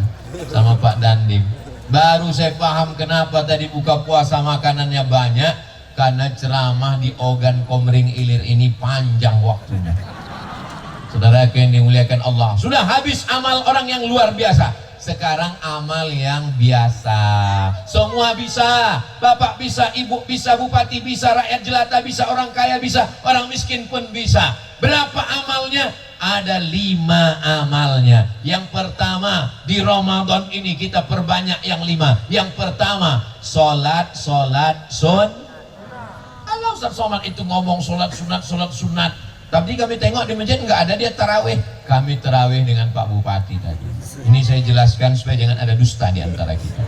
sama Pak Dandim. Baru saya paham kenapa tadi buka puasa makanannya banyak, karena ceramah di Ogan Komering Ilir ini panjang waktunya. Saudara yang dimuliakan Allah, sudah habis amal orang yang luar biasa. Sekarang amal yang biasa. Semua bisa. Bapak bisa, ibu bisa, bupati bisa, rakyat jelata bisa, orang kaya bisa, orang miskin pun bisa. Berapa amalnya? Ada 5 amalnya. Yang pertama, di Ramadan ini kita perbanyak yang 5. Yang pertama, sholat sun. Kalau Ustaz Somad itu ngomong sholat sunat. Tapi kami tengok di masjid nggak ada dia tarawih. Kami tarawih dengan Pak Bupati tadi. Ini saya jelaskan supaya jangan ada dusta di antara kita.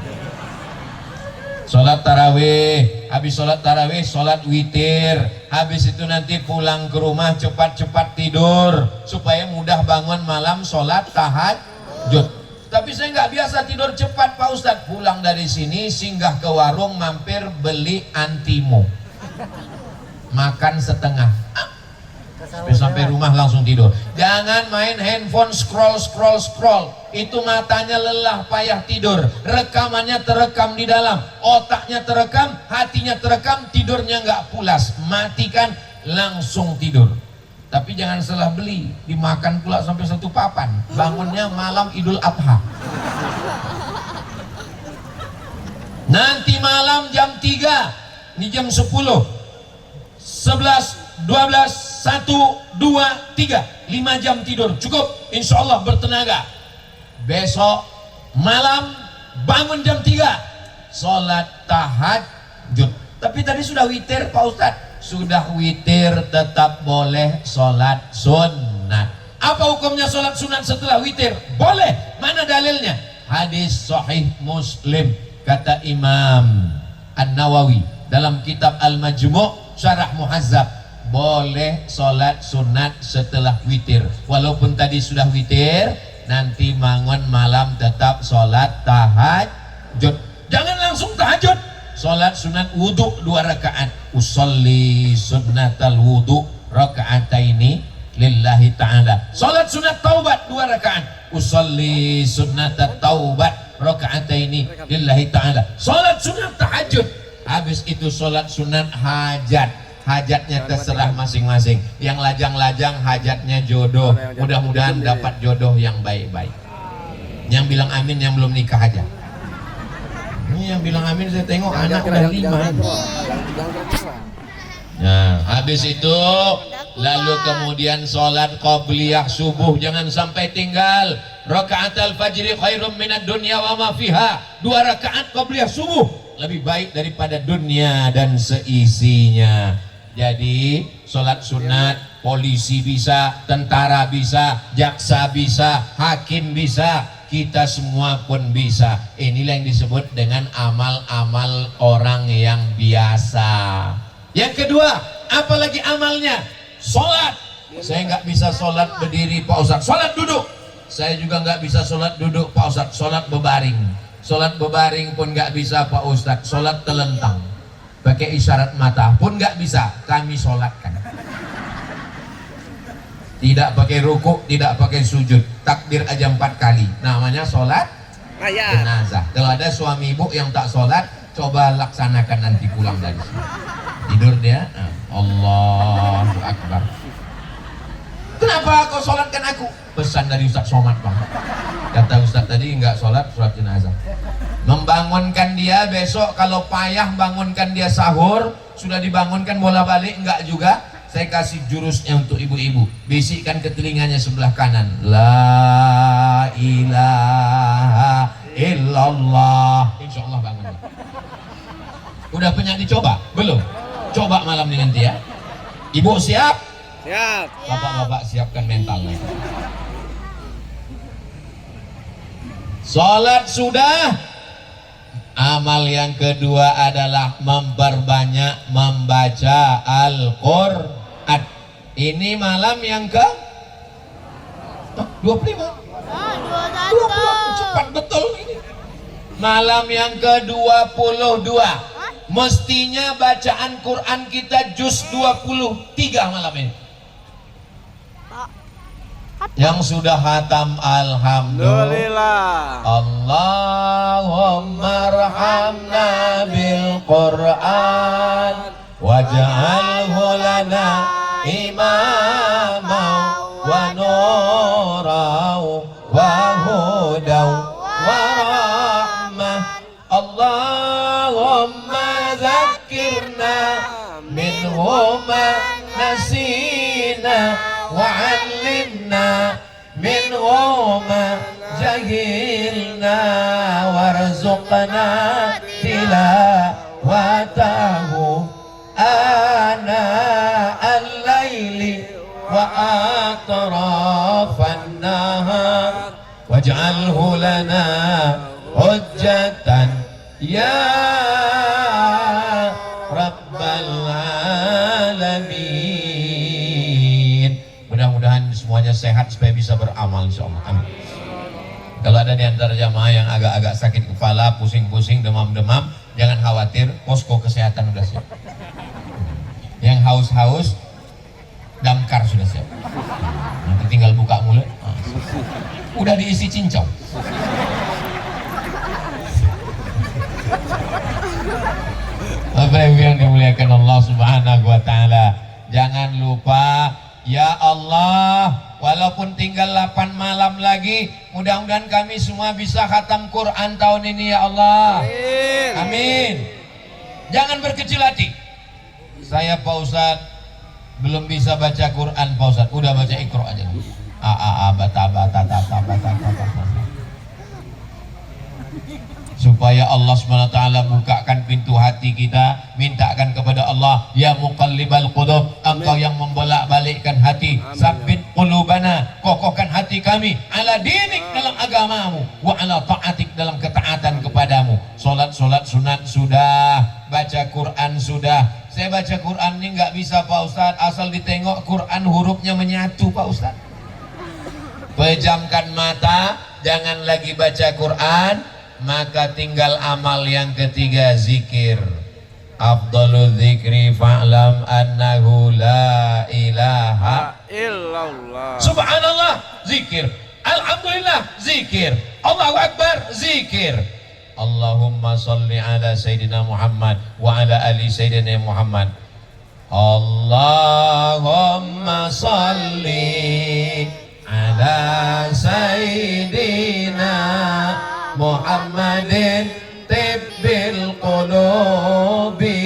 Sholat tarawih, habis sholat tarawih, sholat witir. Habis itu nanti pulang ke rumah cepat-cepat tidur supaya mudah bangun malam sholat tahajud. Tapi saya nggak biasa tidur cepat Pak Ustadz. Pulang dari sini singgah ke warung, mampir beli antimo, makan setengah. Sampai rumah langsung tidur. Jangan main handphone scroll. Itu matanya lelah, payah tidur. Rekamannya terekam di dalam, otaknya terekam, hatinya terekam, tidurnya nggak pulas. Matikan, langsung tidur. Tapi jangan salah beli, dimakan pula sampai 1 papan. Bangunnya malam Idul Adha. Nanti malam jam 3, ini jam 10, 11, 12, 1, 2, 3, 5 jam tidur cukup, insya Allah bertenaga. Besok malam bangun jam 3, sholat tahajud. Tapi tadi sudah witir Pak Ustadz. Sudah witir tetap boleh sholat sunat. Apa hukumnya sholat sunat setelah witir? Boleh. Mana dalilnya? Hadis sahih Muslim, kata Imam An-Nawawi dalam kitab Al-Majmu' Syarah Muhazzab, boleh sholat sunat setelah witir. Walaupun tadi sudah witir, nanti bangun malam tetap sholat tahajud. Jangan langsung tahajud. Sholat sunat wudhu 2 rakaat. Usolli sunnatal wudhu rakaataini lillahi ta'ala. Sholat sunat taubat 2 rakaat. Usolli sunnatat taubat rakaataini lillahi ta'ala. Sholat sunat tahajud. Habis itu sholat sunat hajat. Hajatnya terserah masing-masing. Yang lajang-lajang hajatnya jodoh. Mudah-mudahan dapat jodoh yang baik-baik. Yang bilang amin yang belum nikah aja. Ini yang bilang amin saya tengok anak udah 5. Nah, habis itu lalu kemudian sholat qobliyah subuh, jangan sampai tinggal. Rakaat al-fajri khairum minad dunya wa ma fiha. 2 rakaat qobliyah subuh lebih baik daripada dunia dan seisinya. Jadi sholat sunat, polisi bisa, tentara bisa, jaksa bisa, hakim bisa, kita semua pun bisa. Inilah yang disebut dengan amal-amal orang yang biasa. Yang kedua, apalagi amalnya? Sholat. Saya nggak bisa sholat berdiri Pak Ustadz. Sholat duduk. Saya juga nggak bisa sholat duduk Pak Ustadz. Sholat bebaring. Sholat bebaring pun nggak bisa Pak Ustadz. Sholat telentang, pakai isyarat mata pun nggak bisa kami sholatkan. Tidak pakai rukuk, tidak pakai sujud, takbir aja 4 kali. Namanya sholat jenazah. Kalau ada suami ibu yang tak sholat, coba laksanakan nanti pulang dari sini. Tidur dia, Allahu Akbar. Kenapa kau sholatkan aku? Pesan dari Ustaz Somad Bang. Kata Ustaz tadi nggak sholat jenazah. Membangunkan dia besok, kalau payah bangunkan dia sahur, sudah dibangunkan bola balik enggak juga. Saya kasih jurusnya untuk ibu-ibu. Bisikkan ke telinganya sebelah kanan, la ilaha illallah. Insya Allah bangun. Udah pernah dicoba? Belum? Coba malam ini nanti ya. Ibu siap? Siap. Bapak-bapak siapkan mentalnya. Sholat sudah. Amal yang kedua adalah memperbanyak membaca Al-Quran. Ini malam yang ke 25. 21. Cepat betul ini. Malam yang ke-22. Mestinya bacaan Quran kita juz 23 malam ini. Yang sudah khatam alhamdulillah. Allahumma arhamna bil Quran waj'alhu lana imama wa nuran wa hudan wa rahmah. Allahumma zakkirna minhu ma nasina wa 'allimna minhu ma jahilna warzuqna tilawatahu ana al-laili wa atrafan nahar waj'alhu lana hujjatan ya rabbal alamin. Mudah-mudahan semuanya sehat supaya bisa beramal insyaallah. Amin. Kalau ada di antara jamaah yang agak-agak sakit kepala, pusing-pusing, demam-demam, jangan khawatir, posko kesehatan sudah siap. Yang haus-haus, damkar sudah siap. Nanti tinggal buka mulut. Udah diisi cincau. Bapak Ibu yang dimuliakan Allah Subhanahu wa taala, jangan lupa ya Allah, walaupun tinggal 8 malam lagi, mudah-mudahan kami semua bisa khatam Quran tahun ini ya Allah. Amin. Amin. Jangan berkecil hati. Saya Pak Ustadz belum bisa baca Quran Pak Ustadz, udah baca Iqra aja. Supaya Allah SWT bukakan pintu hati kita, mintakan kepada Allah, ya muqallibal qulub, engkau yang membolak-balikkan hati, sabbit qulubana, kokohkan hati kami, ala dinik dalam agamamu, wa ala ta'atik dalam ketaatan kepadamu. Solat sunat sudah, baca Quran sudah. Saya baca Quran ini nggak bisa Pak Ustadz, asal ditengok Quran hurufnya menyatu Pak Ustadz. Pejamkan mata, jangan lagi baca Quran, maka tinggal amal yang ketiga, zikir. Afdalul zikri fa'lam annahu la ilaha illallah. Subhanallah, zikir. Alhamdulillah, zikir. Allahu Akbar, zikir. Allahumma salli ala Sayyidina Muhammad wa ala ali Sayyidina Muhammad. Allahumma salli ala Sayyidina Muhammadin tibbil qulubi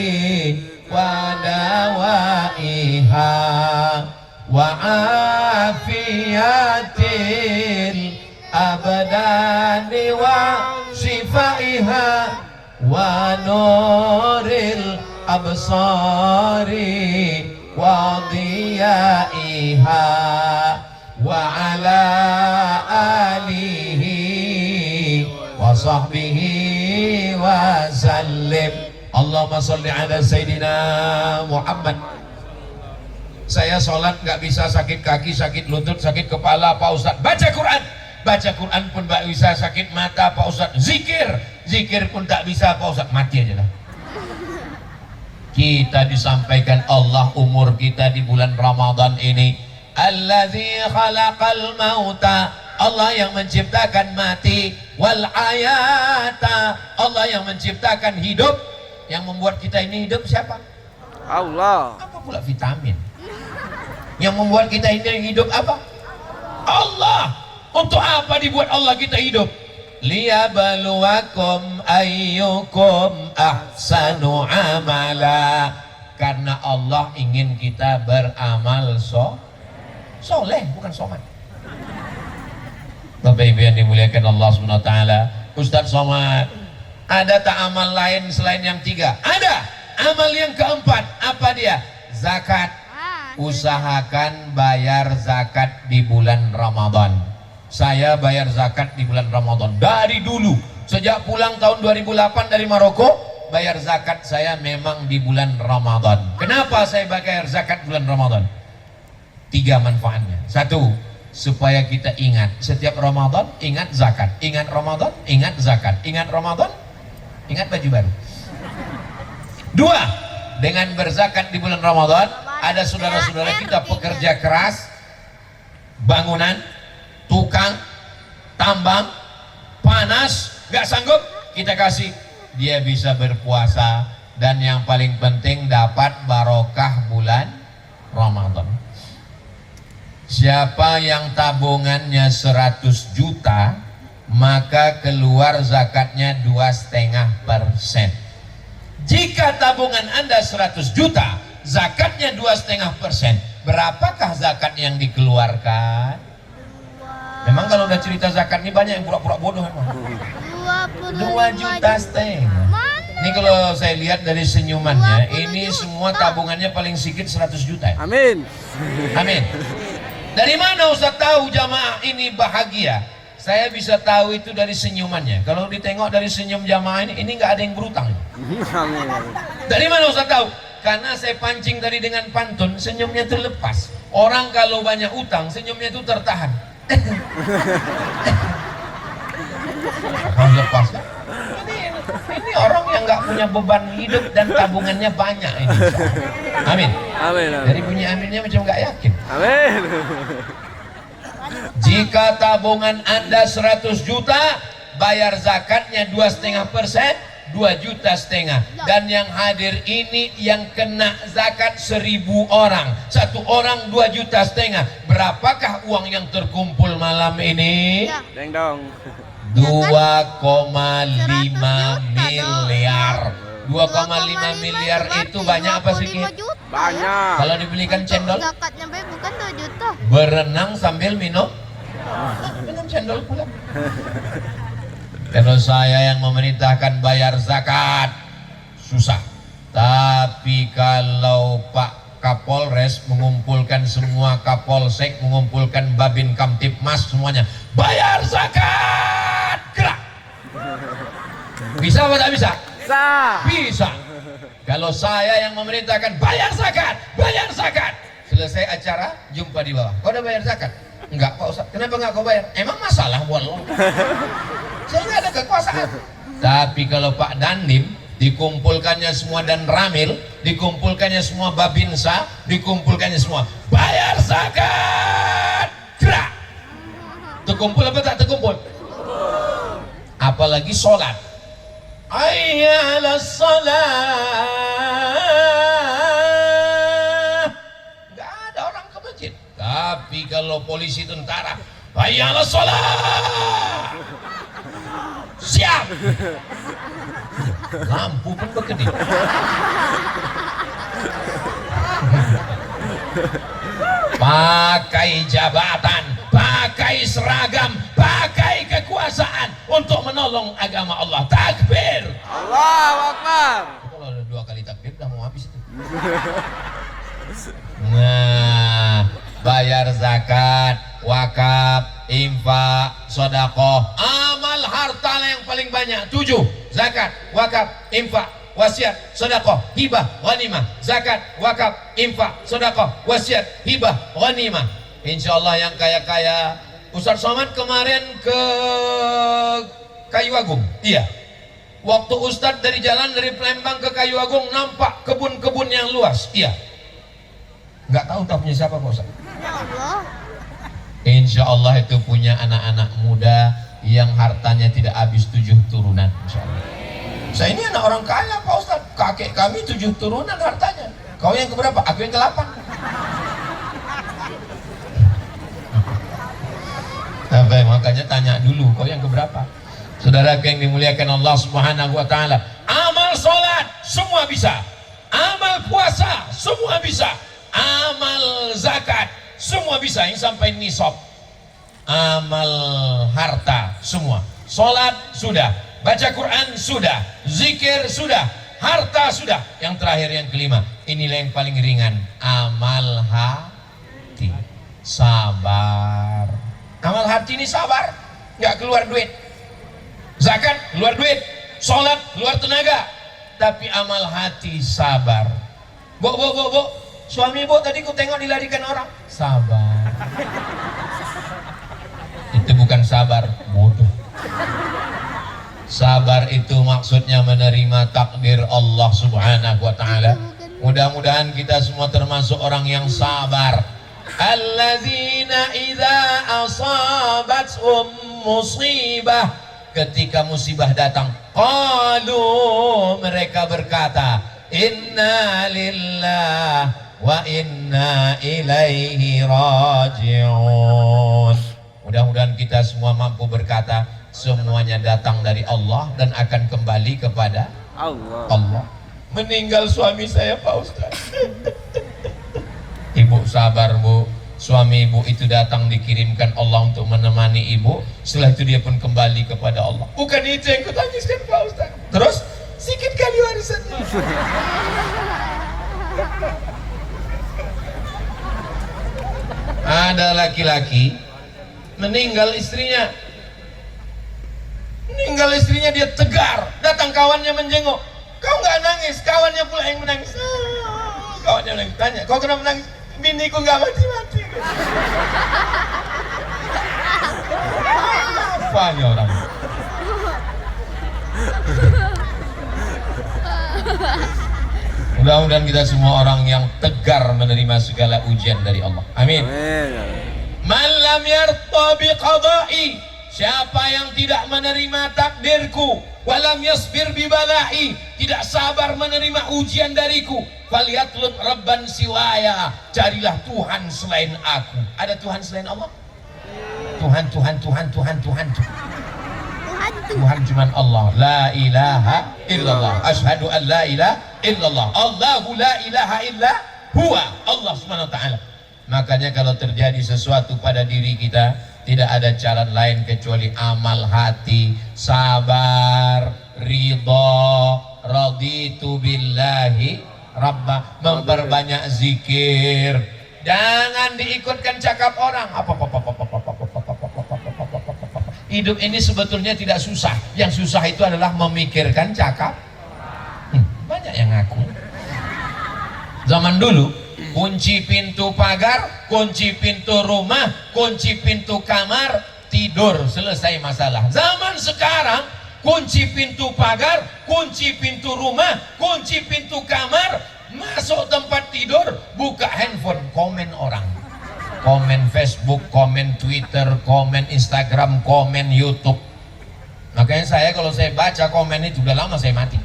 wa dawaiha wa afiyatil abdani wa shifaiha wa nuril absari wa diyaiha wa ala alihi wa sahbihi wa sallim. Allahumma salli ala Sayyidina Muhammad. Saya sholat nggak bisa, sakit kaki, sakit lutut, sakit kepala Pak Ustadz, baca Quran. Baca Quran pun nggak bisa, sakit mata Pak Ustadz, zikir. Zikir pun tak bisa Pak Ustadz, mati aja lah. Kita disampaikan Allah umur kita di bulan Ramadan ini, Alladzi khalaqal mauta, Allah yang menciptakan mati, wal ayata, Allah yang menciptakan hidup. Yang membuat kita ini hidup siapa? Allah. Apa pula vitamin? Yang membuat kita ini hidup apa? Allah. Untuk apa dibuat Allah kita hidup? Liyabluwakum ayyukum ahsanu amala. Karena Allah ingin kita beramal soleh, bukan somat. Bapak Ibu yang dimuliakan Allah SWT, Ustadz Somad, ada tak amal lain selain yang 3? Ada. Amal yang keempat, apa dia? Zakat. Usahakan bayar zakat di bulan Ramadan. Saya bayar zakat di bulan Ramadan dari dulu, sejak pulang tahun 2008 dari Maroko, bayar zakat saya memang di bulan Ramadan. Kenapa saya bayar zakat bulan Ramadan? 3 manfaatnya. 1, supaya kita ingat setiap Ramadan, ingat zakat, ingat Ramadan, ingat zakat, ingat Ramadan, ingat baju baru. Dua, dengan berzakat di bulan Ramadan, ada saudara-saudara kita pekerja keras, bangunan, tukang, tambang, panas, gak sanggup, kita kasih, dia bisa berpuasa, dan yang paling penting dapat barokah bulan Ramadan. Siapa yang tabungannya 100 juta, maka keluar zakatnya 2,5%. Jika tabungan Anda 100 juta, zakatnya 2,5%, berapakah zakat yang dikeluarkan? Memang kalau udah cerita zakat ini banyak yang pura-pura bodoh memang. 2,5 juta. Ini kalau saya lihat dari senyumannya, ini semua tabungannya paling sedikit 100 juta. Amin. Amin. Dari mana Ustaz tahu jamaah ini bahagia? Saya bisa tahu itu dari senyumannya. Kalau ditengok dari senyum jamaah ini nggak ada yang berutang. Amin. Dari mana Ustaz tahu? Karena saya pancing tadi dengan pantun, senyumnya terlepas. Orang kalau banyak utang, senyumnya itu tertahan. Lepas. Ini orang yang nggak punya beban hidup dan tabungannya banyak ini. Amin. Amin. Dari bunyi aminnya macam nggak yakin. Amin. Jika tabungan Anda 100 juta, bayar zakatnya 2,5%, 2,5 juta. Dan yang hadir ini yang kena zakat 1.000 orang. Satu orang 2,5 juta. Berapakah uang yang terkumpul malam ini? Deng dong. 2,5 miliar. 2,5 miliar itu banyak apa sedikit? Banyak. Kalau dibelikan cendol, Zakatnya baik bukan 2 juta. berenang sambil minum cendol pula. Kalau saya yang memerintahkan bayar zakat, susah. Tapi kalau Pak Kapolres mengumpulkan semua Kapolsek, mengumpulkan Babin Kamtipmas semuanya, bayar zakat, gerak. Bisa apa tak bisa? Bisa. Bisa. Kalau saya yang memerintahkan bayar zakat, bayar zakat. Selesai acara, jumpa di bawah. Kau udah bayar zakat? Enggak Pak Ustaz. Kenapa enggak kau bayar? Emang masalah buat lo? Saya nggak ada kekuasaan. Tapi kalau Pak Dandim, dikumpulkannya semua dan Ramil, dikumpulkannya semua Babinsa, dikumpulkannya semua, bayar zakat, gerak. Terkumpul apa tak terkumpul? Apalagi sholat. Hayya 'alas shalah. Nggak ada orang ke masjid. Tapi kalau polisi tentara, hayya 'alas shalah. Siap. Lampu pun berkedip. Pakai jabatan, pakai seragam, pakai kekuasaan untuk menolong agama Allah. Takbir. Allahu Akbar. Kalau ada 2 kali takbir udah mau habis itu. Nah, bayar zakat, wakaf, infak, sedekah, amal harta yang paling banyak 7: zakat, wakaf, infak, wasiat, sedekah, hibah, ghanimah. Zakat, wakaf, infak, sedekah, wasiat, hibah, ghanimah. Insyaallah yang kaya-kaya. Ustaz Somad kemarin ke Kayu Agung. Iya. Waktu Ustaz dari jalan dari Palembang ke Kayu Agung, nampak kebun-kebun yang luas. Iya. Nggak tahu tak punya siapa Pak Ustaz. Ya Allah. Insya Allah itu punya anak-anak muda yang hartanya tidak habis 7 turunan. Insya Allah. Saya ini anak orang kaya Pak Ustaz. Kakek kami 7 turunan hartanya. Kau yang keberapa? Aku yang ke-8. Makanya tanya dulu, kau yang keberapa? Saudara yang dimuliakan Allah Subhanahu wa taala, amal sholat semua bisa. Amal puasa semua bisa. Amal zakat semua bisa yang sampai nisab. Amal harta semua. Sholat sudah, baca Quran sudah, zikir sudah, harta sudah. Yang terakhir yang kelima, inilah yang paling ringan, amal hati, sabar. Amal hati ini sabar, nggak keluar duit. Zakat keluar duit, sholat keluar tenaga, tapi amal hati sabar. Bu, suami bu tadi ku tengok dilarikan orang, sabar. sabar, bodoh. Sabar itu maksudnya menerima takdir Allah Subhanahu wa taala. Mudah-mudahan kita semua termasuk orang yang sabar. Allazina idza asabathum musibah, ketika musibah datang, qalu, mereka berkata, inna lillah wa inna ilaihi raji'un. Mudah-mudahan kita semua mampu berkata, semuanya datang dari Allah dan akan kembali kepada Allah. Meninggal suami saya, Pak Ustaz. Ibu sabar, Bu. Suami ibu itu datang dikirimkan Allah untuk menemani ibu. Setelah itu dia pun kembali kepada Allah. Bukan itu yang kutangiskan, Pak Ustaz. Terus sikit kali warisannya. Ada laki-laki meninggal istrinya. Meninggal istrinya, dia tegar. Datang kawannya menjenguk. Kau nggak nangis, kawannya pula yang menangis. Kawannya menangis. Tanya, kau kenapa menangis? Biniku nggak mati-mati. Apanya orang? Mudah-mudahan kita semua orang yang tegar menerima segala ujian dari Allah. Amin. Man lam yarda bi qada'i, siapa yang tidak menerima takdirku, walam yasbir bi bala'i, tidak sabar menerima ujian dariku, falyatlub rabban siwaya, carilah Tuhan selain aku. Ada Tuhan selain Allah? Tuhan cuman Allah. La ilaha illallah. Asyhadu an la ilaha illallah. Allahu la ilaha illa huwa. Allah subhanahu wa ta'ala. Makanya kalau terjadi sesuatu pada diri kita, tidak ada jalan lain kecuali amal hati, sabar, ridha, raditu billahi rabba, memperbanyak zikir. Jangan diikutkan cakap orang. Hidup ini sebetulnya tidak susah. Yang susah itu adalah memikirkan cakap. Banyak yang ngaku. Zaman dulu, kunci pintu pagar, kunci pintu rumah, kunci pintu kamar, tidur, selesai masalah. Zaman sekarang, kunci pintu pagar, kunci pintu rumah, kunci pintu kamar, masuk tempat tidur, buka handphone, komen orang. Komen Facebook, komen Twitter, komen Instagram, komen YouTube. Makanya saya kalau saya baca komen itu udah lama saya mati.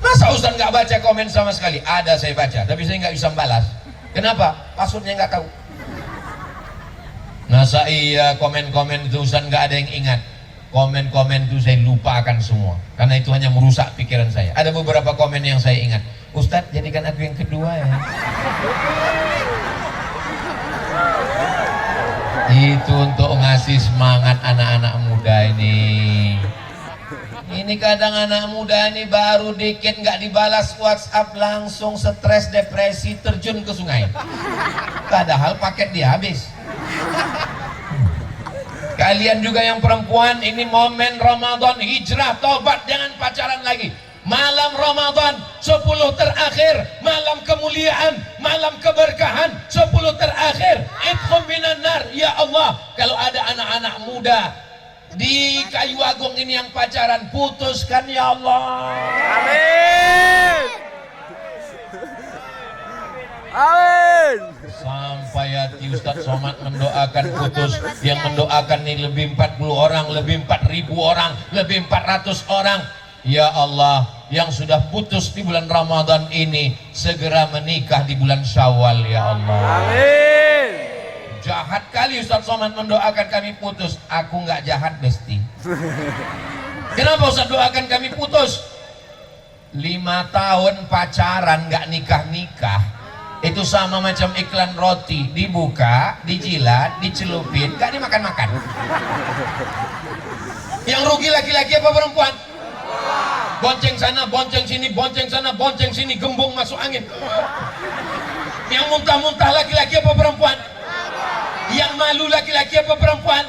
Masa Ustaz nggak baca komen sama sekali? Ada, saya baca, tapi saya nggak bisa balas. Kenapa? Passwordnya nggak tahu. Masa iya komen-komen itu Ustaz nggak ada yang ingat? Komen-komen itu saya lupakan semua, karena itu hanya merusak pikiran saya. Ada beberapa komen yang saya ingat. Ustadz, jadikan aku yang kedua ya. Itu untuk ngasih semangat anak-anak muda ini. Ini kadang anak muda ini baru dikit nggak dibalas WhatsApp langsung stres, depresi, terjun ke sungai. Padahal paket dia habis. Kalian juga yang perempuan, ini momen Ramadan, hijrah, tobat, jangan pacaran lagi. Malam Ramadan 10 terakhir, malam kemuliaan, malam keberkahan 10 terakhir. Idkhum minan nar, ya Allah. Kalau ada anak-anak muda di Kayu Agung ini yang pacaran, putuskan ya Allah. Amin. Amin. Sampai hati Ustadz Somad mendoakan putus. Yang mendoakan ini lebih 40 orang, lebih 4.000 orang, lebih 400 orang. Ya Allah, yang sudah putus di bulan Ramadan ini segera menikah di bulan Syawal ya Allah. Amin. Jahat kali Ustadz Somad mendoakan kami putus. Aku nggak jahat, Besti. Kenapa Ustadz doakan kami putus? 5 tahun pacaran nggak nikah-nikah, itu sama macam iklan roti, dibuka, dijilat, dicelupin, nggak dimakan-makan. Yang rugi laki-laki apa perempuan? Bonceng sana, bonceng sini, bonceng sana, bonceng sini, gembung masuk angin. Yang muntah-muntah laki-laki apa perempuan? Yang malu laki-laki apa perempuan?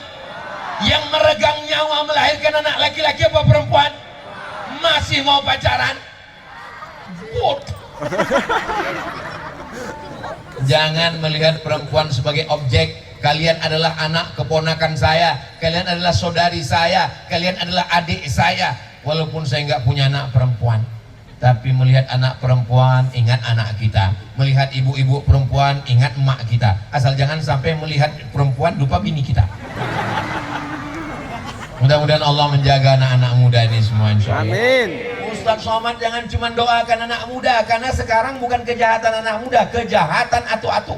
Yang meregang nyawa melahirkan anak laki-laki apa perempuan? Masih mau pacaran? Jangan melihat perempuan sebagai objek. Kalian adalah anak keponakan saya, kalian adalah saudari saya, kalian adalah adik saya. Walaupun saya nggak punya anak perempuan, tapi melihat anak perempuan ingat anak kita, melihat ibu-ibu perempuan ingat emak kita. Asal jangan sampai melihat perempuan lupa bini kita. Mudah-mudahan Allah menjaga anak-anak muda ini semua, insya Allah. Amin. Ustaz Somad jangan cuma doakan anak muda, karena sekarang bukan kejahatan anak muda, kejahatan atu-atu.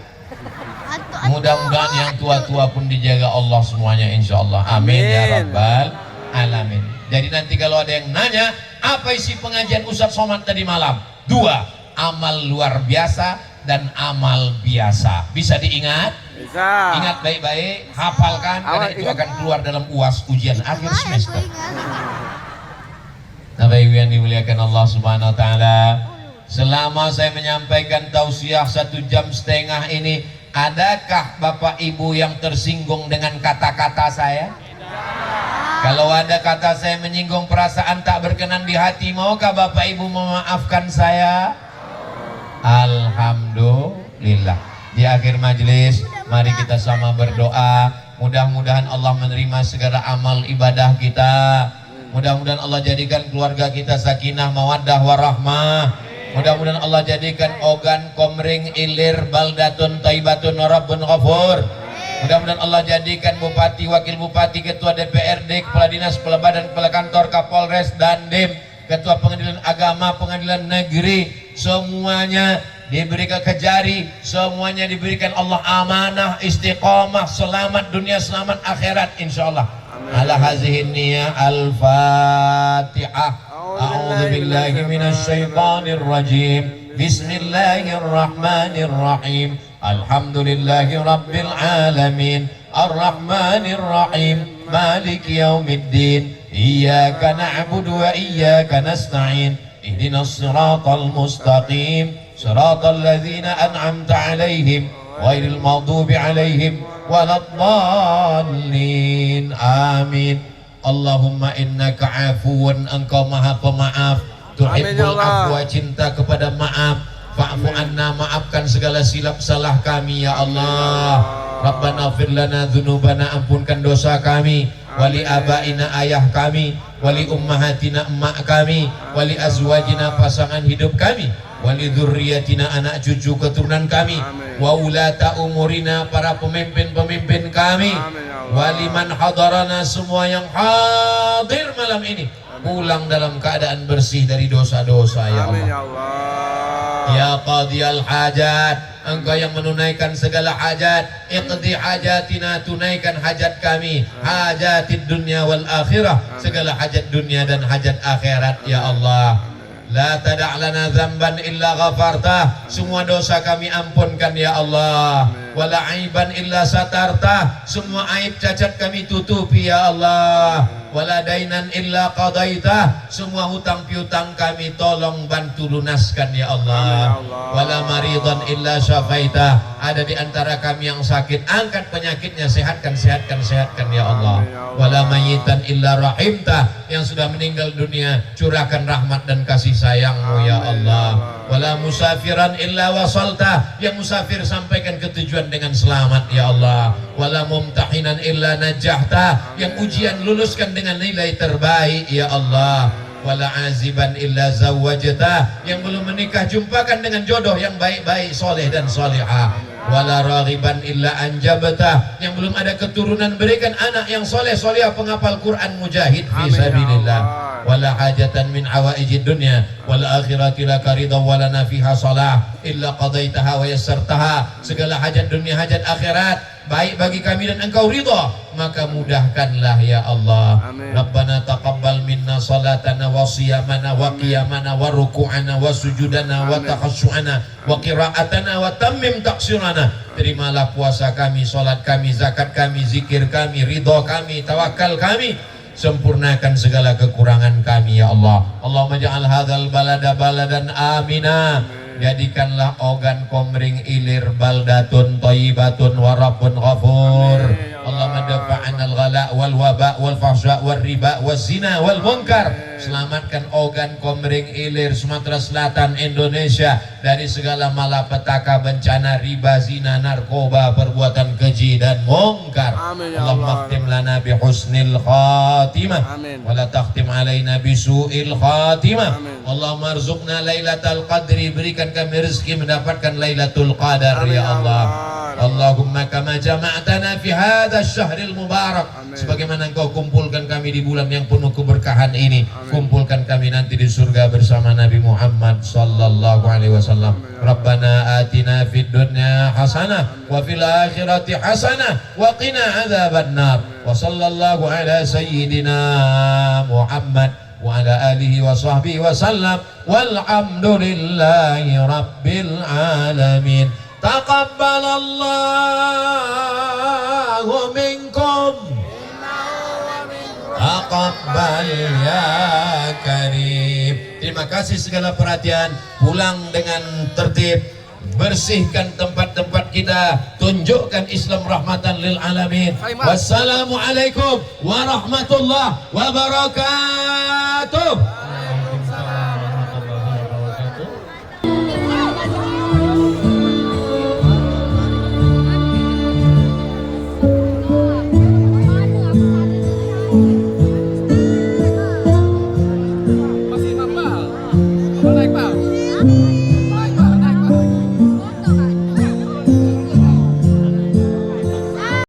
Mudah-mudahan yang tua-tua pun dijaga Allah semuanya, insya Allah. Amin ya rabbal alamin. Jadi nanti kalau ada yang nanya apa isi pengajian Ustaz Somad tadi malam, 2 amal luar biasa dan amal biasa. Bisa diingat? Bisa. Ingat baik-baik, hafalkan, karena itu akan keluar dalam UAS ujian akhir semester. Bapak Ibu yang dimuliakan Allah Subhanahu wa taala, selama saya menyampaikan tausiah 1,5 jam ini, adakah Bapak Ibu yang tersinggung dengan kata-kata saya? Kalau ada kata saya menyinggung perasaan tak berkenan di hati, maukah Bapak Ibu memaafkan saya? Alhamdulillah. Di akhir majelis, mari kita sama berdoa. Mudah-mudahan Allah menerima segala amal ibadah kita. Mudah-mudahan Allah jadikan keluarga kita sakinah, mawaddah, warahmah. Mudah-mudahan Allah jadikan Ogan, Komering, Ilir, Baldatun, Taibatun, Rabbun Ghafur. Mudah-mudahan Allah jadikan Bupati, Wakil Bupati, Ketua DPRD, Kepala Dinas, Kepala Badan, Kepala Kantor, Kapolres, Dandim, Ketua Pengadilan Agama, Pengadilan Negeri, semuanya diberikan kejari, semuanya diberikan Allah amanah, istiqamah, selamat dunia, selamat akhirat, insyaallah. Ala hazihin niyah, al-fatihah. A'udzu billahi minasy syaithanir rajim. Bismillahirrahmanirrahim. Alhamdulillahi rabbil alamin. Ar-rahmanir rahim. Maliki yaumiddin. Iyyaka na'budu wa iyyaka nasta'in. Ihdinas siratal mustaqim. Siratal ladzina an'amta 'alaihim ghairil maghdubi 'alaihim waladdallin. Amin. Allahumma innaka 'afuwun, engkau maha pemaaf, tuhibbul afwa, cinta kepada maaf. Fa'fu anna, maafkan segala silap salah kami ya Allah. Rabbana ighfir lana dzunubana, ampunkan dosa kami, wali abaina, ayah kami, wali ummahatina, emak kami, wali azwajina, pasangan hidup kami, wali dzurriyyatina, anak cucu keturunan kami, wa ulata umurina, para pemimpin-pemimpin kami, wali man hadarana, semua yang hadir malam ini pulang dalam keadaan bersih dari dosa-dosa ya Allah. Ya qadiyal hajat, engkau yang menunaikan segala hajat, iqdi hajatina, tunaikan hajat kami, hajatid dunya wal akhirah, segala hajat dunia dan hajat akhirat ya Allah. La tada' lana dzamban illa ghafartah, semua dosa kami ampunkan ya Allah. Wala aiban illa satartah, semua aib cacat kami tutupi ya Allah. Wala dainan illa qadaitah, semua hutang piutang kami tolong bantu lunaskan ya Allah. Wala maridan illa syafaitah, ada di antara kami yang sakit, angkat penyakitnya, sehatkan ya Allah. Wala mayitan illa rahimtah, yang sudah meninggal dunia curahkan rahmat dan kasih sayangmu ya Allah. Wala musafiran illa wasaltah, yang musafir sampaikan ke tujuan dengan selamat ya Allah. Wala mumtahinan illa najahta, yang ujian luluskan dengan nilai terbaik ya Allah. Wala aziban illa zawwajta, yang belum menikah jumpakan dengan jodoh yang baik-baik, soleh dan solehah. Wala raghiban illa anjabta, yang belum ada keturunan berikan anak yang soleh solehah, penghafal Quran, mujahid fi sabilillah. Wala hajatan min hawaijid dunya wal akhirati laka ridha wa lana fiha salah illa qadaitaha wa yassartaha, segala hajat dunia hajat akhirat baik bagi kami dan engkau ridha, maka mudahkanlah ya Allah. Rabbana taqabbal minna salatana wa siyamana wa qiyamana wa ruku'ana wa sujudana wa takhassu'ana wa qira'atana wa tammim taqsirana. Terimalah puasa kami, salat kami, zakat kami, zikir kami, ridha kami, tawakal kami, sempurnakan segala kekurangan kami ya Allah. Allahumma ja'al hadzal balada baladan amina, jadikanlah Ogan, Komering, Ilir, Baldatun, Thayyibatun, wa Rabbun Ghafur. Allahumma dafa'ana al-ghala wal waba wal fahsya wal riba wal zina wal munkar. Selamatkan Ogan, Komering Ilir, Sumatera Selatan, Indonesia dari segala malapetaka, bencana, riba, zina, narkoba, perbuatan keji dan munkar. Amin ya Allahumma Allah. khtim lana bi husnil khatimah Amin. wa la takhtim alaina bi su'il khatimah. Amin. Allahumma arzuqna lailatul qadri, berikan kami rezeki mendapatkan lailatul qadar Amin ya ya Allah. Allah. Allahumma kama jama'tana fi hadzal syahril mubarak, Amin. sebagaimana Engkau kumpulkan kami di bulan yang penuh keberkahan ini, Amin. kumpulkan kami nanti di surga bersama Nabi Muhammad sallallahu alaihi wasallam. Rabbana atina fid dunya hasanah wa fil akhirati hasanah wa qina adzabannar. Wa sallallahu ala sayyidina Muhammad wa ala alihi wa sahbihi wa sallam walhamdulillahi rabbil alamin. Taqabbalallahu minkum, taqabbal ya karim. Terima kasih segala perhatian. Pulang dengan tertib, bersihkan tempat-tempat kita, tunjukkan Islam rahmatan lil alamin. Wassalamualaikum warahmatullahi wabarakatuh.